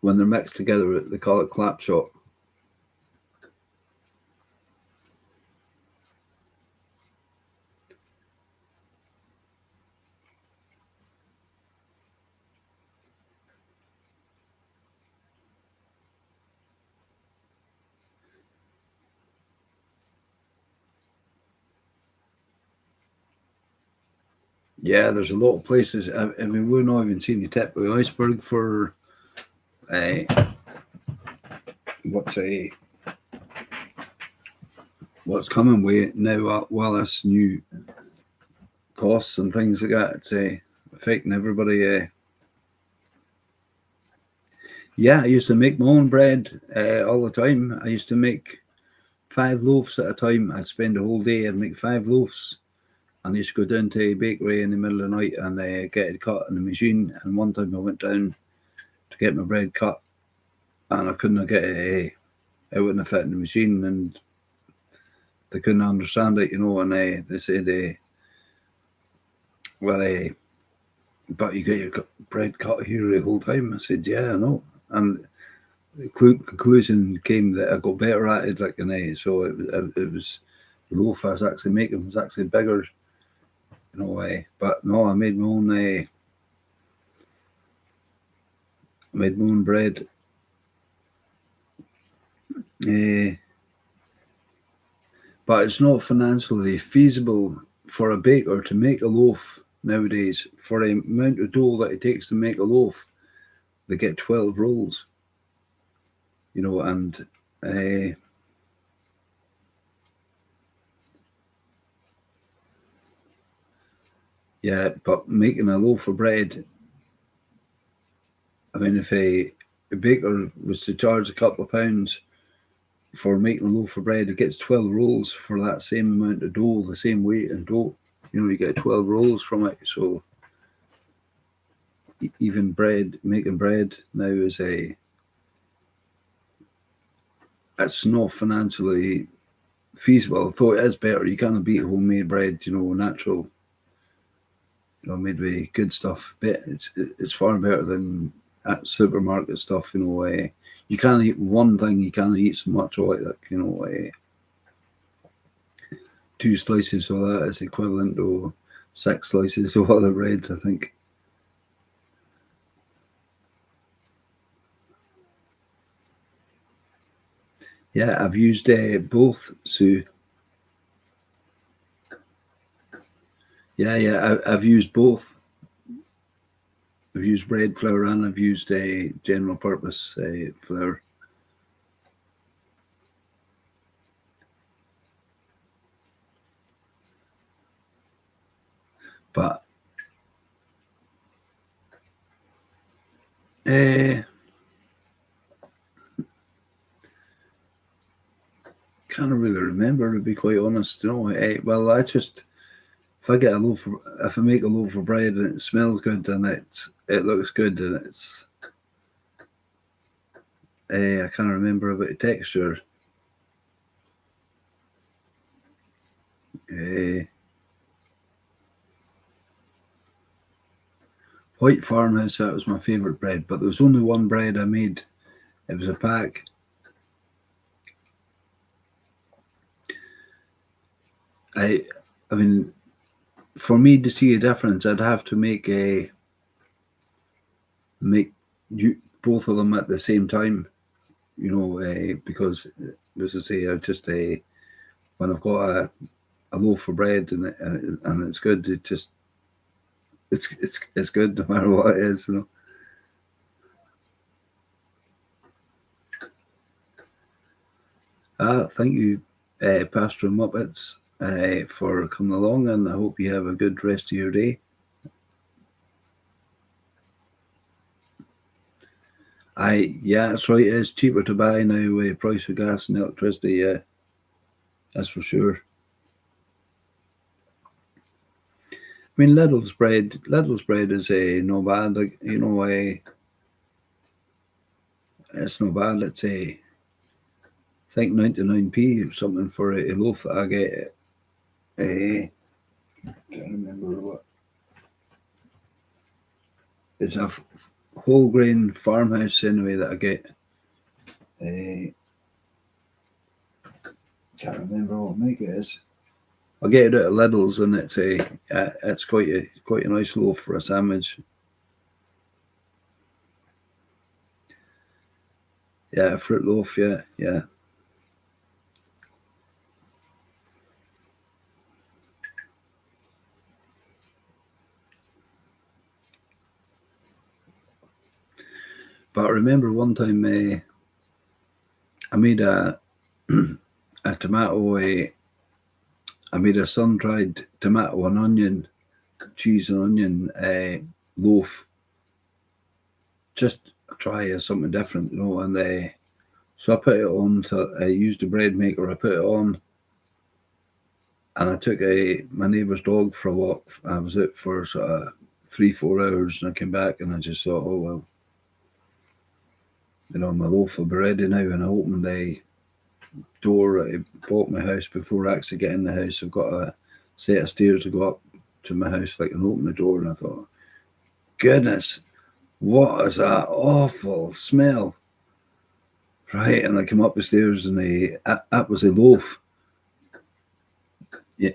Speaker 1: When they're mixed together, they call it clapshot. Yeah, there's a lot of places. I mean, we're not even seeing the tip of the iceberg for uh, what's a what's coming with now. While this new costs and things like that, it's affecting everybody. Yeah, I used to make my own bread all the time. I used to make 5 loaves at a time. I'd spend a whole day and make 5 loaves. And I used to go down to a bakery in the middle of the night and get it cut in the machine. And one time I went down to get my bread cut and I couldn't get it. It wouldn't have fit in the machine and they couldn't understand it, And they said, well, but you get your bread cut here the whole time. I said, yeah, I know. And the conclusion came that I got better at it, so it was the loaf I was actually making was actually bigger, but no, I made my own bread. But it's not financially feasible for a baker to make a loaf nowadays. For the amount of dough that it takes to make a loaf, they get 12 rolls, and yeah, but making a loaf of bread, I mean, if a baker was to charge a couple of pounds for making a loaf of bread, it gets 12 rolls for that same amount of dough, the same weight in dough. You get 12 rolls from it. So even making bread now is it's not financially feasible. Though it is better. You can't beat homemade bread, natural, made with good stuff. But it's far better than at supermarket stuff. You can't eat one thing. You can't eat so much of it. 2 slices of that is equivalent to 6 slices of other breads, I think. Yeah, I've used both, Sue. Yeah, I've used both. I've used bread flour and I've used general purpose flour. But can't really remember, to be quite honest. Well, if I make a loaf of bread and it smells good and it looks good and it's I can't remember about the texture. White Farmhouse, that was my favourite bread, but there was only one bread I made. It was a pack. I mean, for me to see a difference, I'd have to make both of them at the same time, because as I say, I just when I've got a loaf of bread and it's good, it's good no matter what it is, Thank you, Pastor Muppets, for coming along, and I hope you have a good rest of your day. Yeah, that's right. It's cheaper to buy now with price of gas and electricity. Yeah, that's for sure. I mean, Lidl's bread is no bad. It's no bad. It's I think 99p or something for a loaf that I get. I can't remember what. It's a whole grain farmhouse anyway that I get. Can't remember what make it is. I get it at Lidl's and it's quite a nice loaf for a sandwich. Yeah, fruit loaf. Yeah. But I remember one time I made a tomato. I made a sun-dried tomato and onion, cheese and onion loaf. Just try something different, you know. And so I put it on. I used the bread maker. I put it on, and I took my neighbour's dog for a walk. I was out for sort of 3-4 hours, and I came back, and I just thought, oh well, you know, my loaf will be ready now. And I opened the door. I bought my house before I actually get in the house. I've got a set of stairs to go up to my house, like, and open the door, and I thought, goodness, what is that awful smell? Right, and I came up the stairs, and that was a loaf. You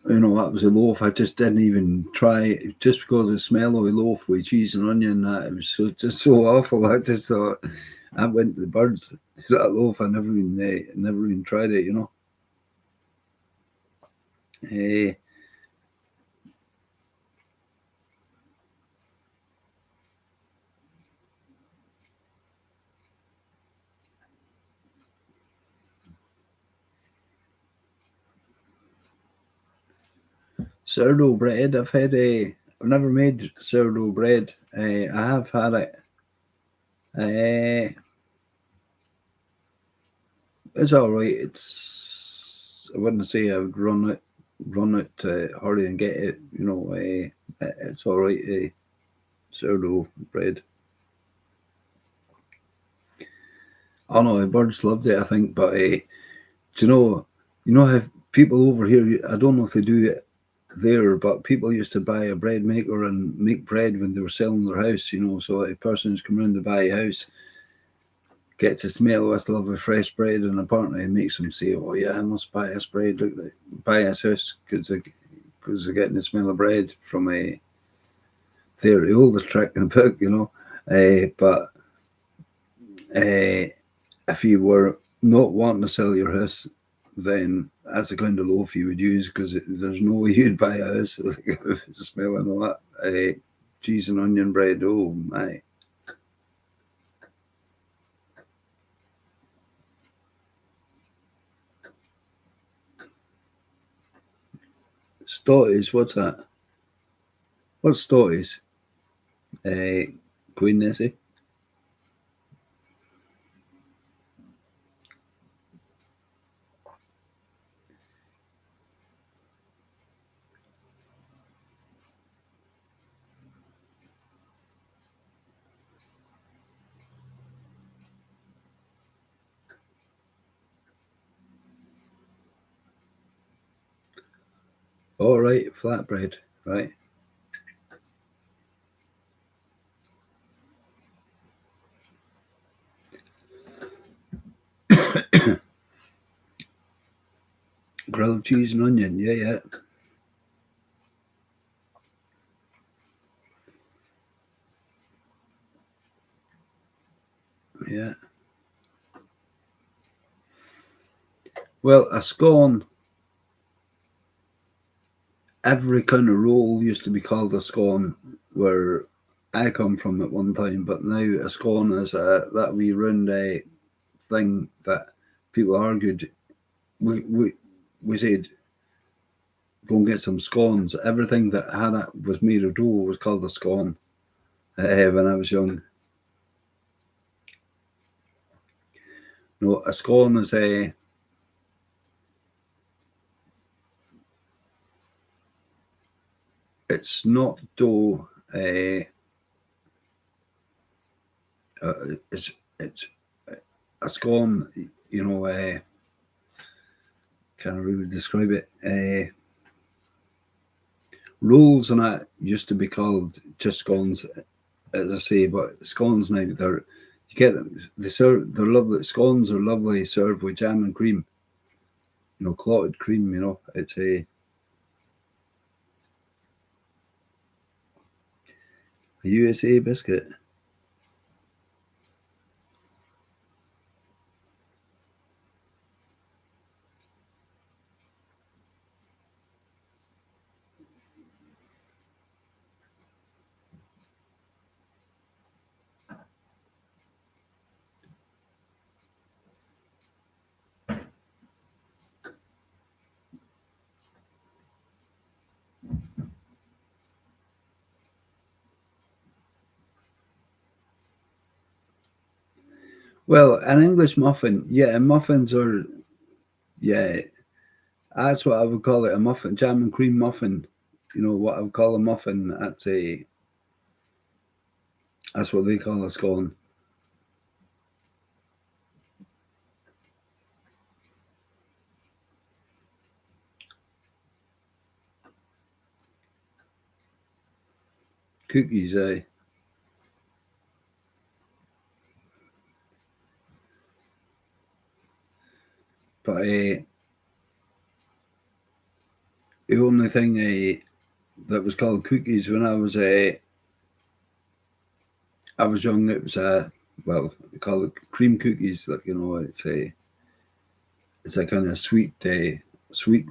Speaker 1: know, that was a loaf. I just didn't even try, just because of the smell of a loaf with cheese and onion. That it was just so awful. I just thought, I went to the birds. That loaf, I never even tried it. You know, uh, sourdough bread. I've never made sourdough bread. I have had it. Uh, it's all right. I wouldn't say I would run it, hurry and get it. You know, it's all right. Sourdough bread. I know the birds loved it, I think, but do you know how people over here? I don't know if they do it there, but people used to buy a bread maker and make bread when they were selling their house. You know, so a person who's come round to buy a house gets to smell this lovely fresh bread, and apparently it makes them say, "Oh yeah, I must buy this bread, buy this house," because they're getting the smell of bread from a they're the oldest trick in the book, you know. But uh, if you were not wanting to sell your house, then that's the kind of loaf you would use, because there's no way you'd buy a house with smelling all that cheese and onion bread. Oh my! Stotties, what's that? What's stotties? Queen Nessie. All right, flatbread. Right. Grilled cheese and onion. Yeah, yeah, yeah. Well, a scone, every kind of roll used to be called a scone where I come from at one time, but now a scone is that wee round thing that people argued. We, we, we said, go and get some scones. Everything that had it was made of dough was called a scone when I was young. No, a scone is it's not dough. Uh, it's a scone. You know, can't really describe it. Rolls and that used to be called just scones, as I say, but scones now you get them. They're lovely. Scones are lovely served with jam and cream. You know, clotted cream. You know, it's a USA biscuit. Well, an English muffin, yeah, muffins are, yeah, that's what I would call it, a muffin, jam and cream muffin. You know what I would call a muffin. That's what they call a scone. Cookies, but the only thing that was called cookies when I was young, it was well, they call it cream cookies. Like you know, it's a kind of sweet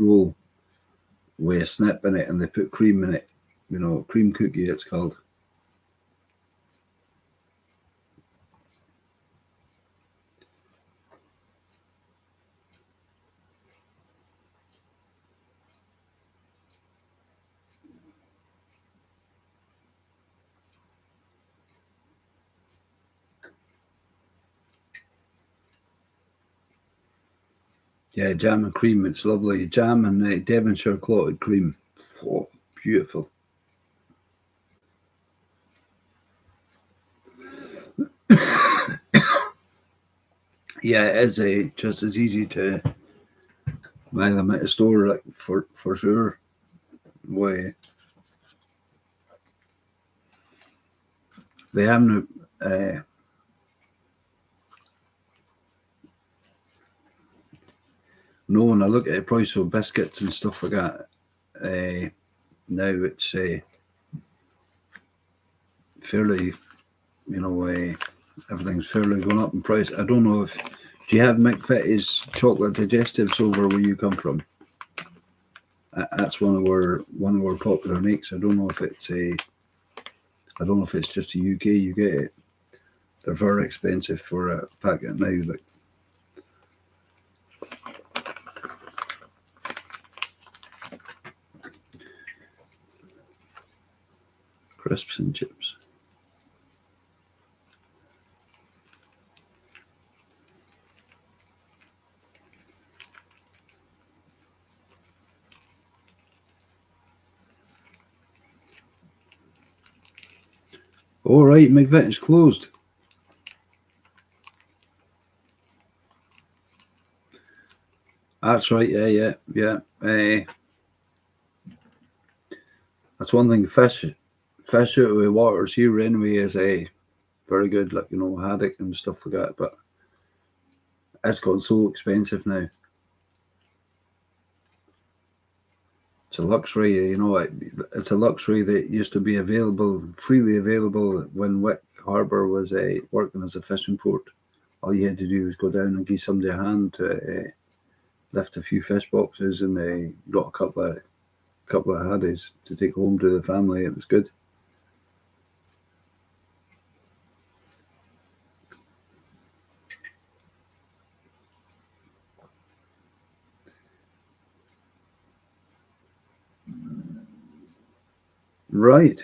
Speaker 1: roll with a snip in it, and they put cream in it. You know, cream cookie. It's called. Yeah, jam and cream. It's lovely. Jam and Devonshire clotted cream. Oh, beautiful. Yeah, it is just as easy to buy them at a store, like for sure. Way they haven't. No, when I look at the price of biscuits and stuff like that, now it's fairly, you know, everything's fairly going up in price. I don't know if do you have McVitie's chocolate digestives over where you come from? That's one of our popular makes. I don't know if it's a. I don't know if it's just a UK. You get it. They're very expensive for a packet now. Like crisps and chips. All right, McVitie's closed. That's right. Yeah. That's one thing. Fish out of the waters here anyway is a very good. Like you know, haddock and stuff like that. But it's got so expensive now. It's a luxury, you know. It's a luxury that used to be available, freely available when Wick Harbour was working as a fishing port. All you had to do was go down and give somebody a hand to lift a few fish boxes, and they got a couple of haddies to take home to the family. It was good. Right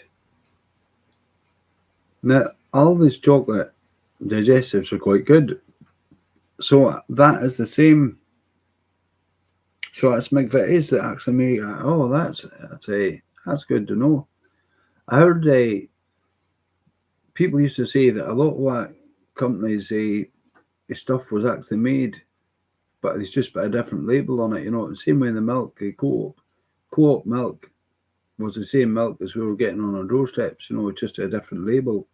Speaker 1: now, all this chocolate digestives are quite good. So that is the same. So that's McVitie's that actually made. Oh, that's good to know. I heard people used to say that a lot of what companies the stuff was actually made, but it's just put a different label on it. You know, the same way the milk, co-op milk was the same milk as we were getting on our doorsteps. You know, it's just a different label.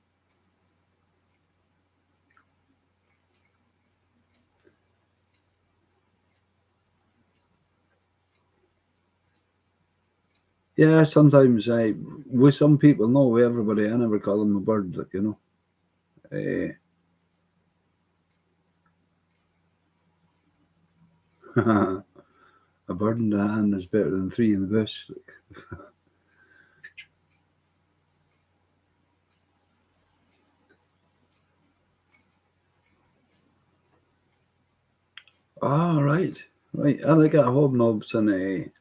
Speaker 1: Yeah, sometimes with some people, no, with everybody, I never call them a bird. Like you know, a bird in the hand is better than three in the bush. Ah, right, right. I like got hobnobs and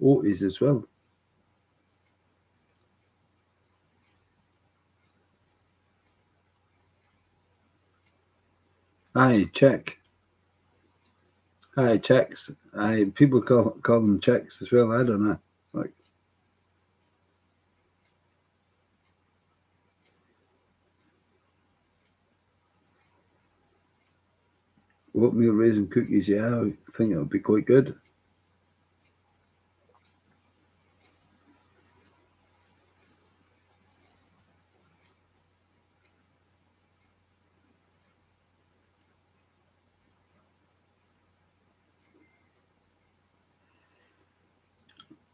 Speaker 1: Oaties as well. Aye, check. Aye, checks. Aye, people call them checks as well. I don't know. Like, oatmeal raisin cookies. Yeah, I think it would be quite good.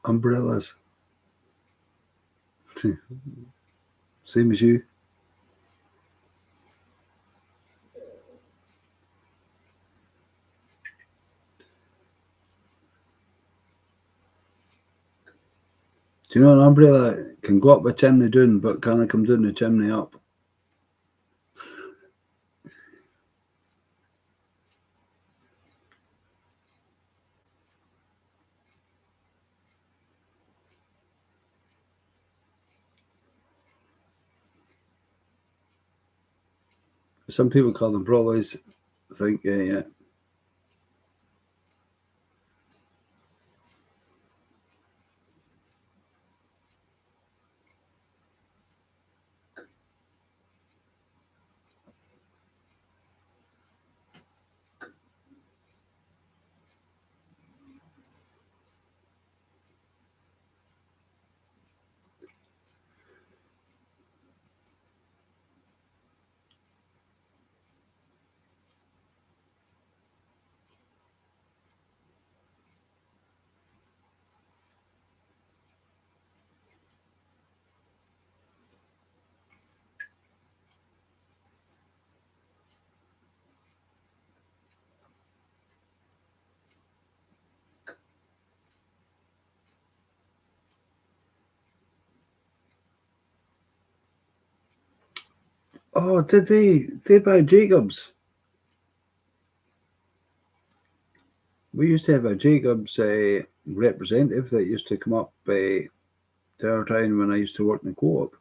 Speaker 1: Umbrellas. Same as you. Do you know an umbrella can go up a chimney down, but can't come down the chimney up? Some people call them brollies. I think, yeah. Oh, did they buy Jacobs? We used to have a Jacobs representative that used to come up to our town when I used to work in the co-op.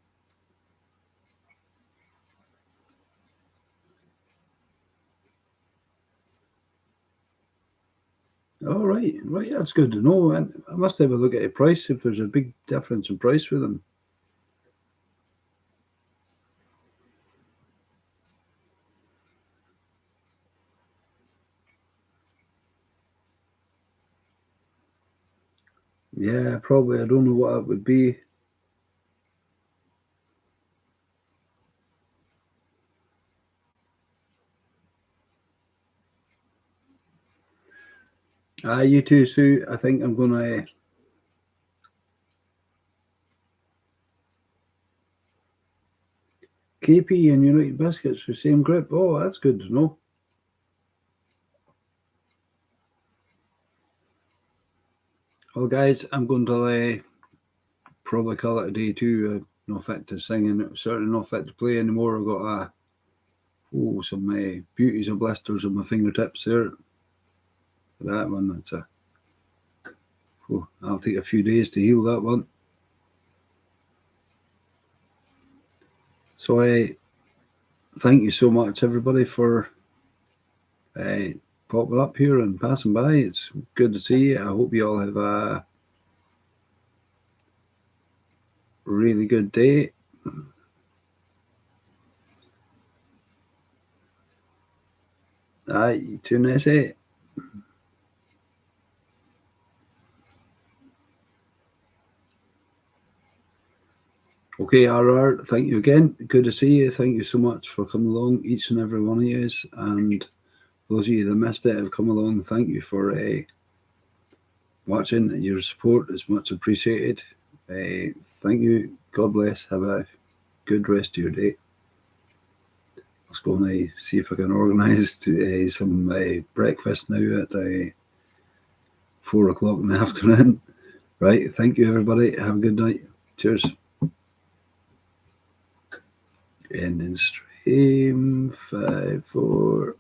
Speaker 1: Oh, right, that's good to know. And I must have a look at the price if there's a big difference in price with them. Yeah, probably. I don't know what it would be. You too, Sue. I think I'm going to. KP and United Biscuits, the same group. Oh, that's good to know. Well, guys, I'm going to probably call it a day too. Not fit to sing and certainly not fit to play anymore. I've got some beauties of blisters on my fingertips there. That one, that's a. Oh, I'll take a few days to heal that one. So I thank you so much, everybody, for popping up here and passing by. It's good to see you. I hope you all have a really good day. Aye, too nice, eh? Okay, RR, thank you again. Good to see you. Thank you so much for coming along, each and every one of you. And those of you that missed it have come along, thank you for watching. Your support is much appreciated. Thank you. God bless. Have a good rest of your day. I was going to see if I can organise some breakfast now at 4 o'clock in the afternoon. Right. Thank you, everybody. Have a good night. Cheers. Ending stream 5, 4.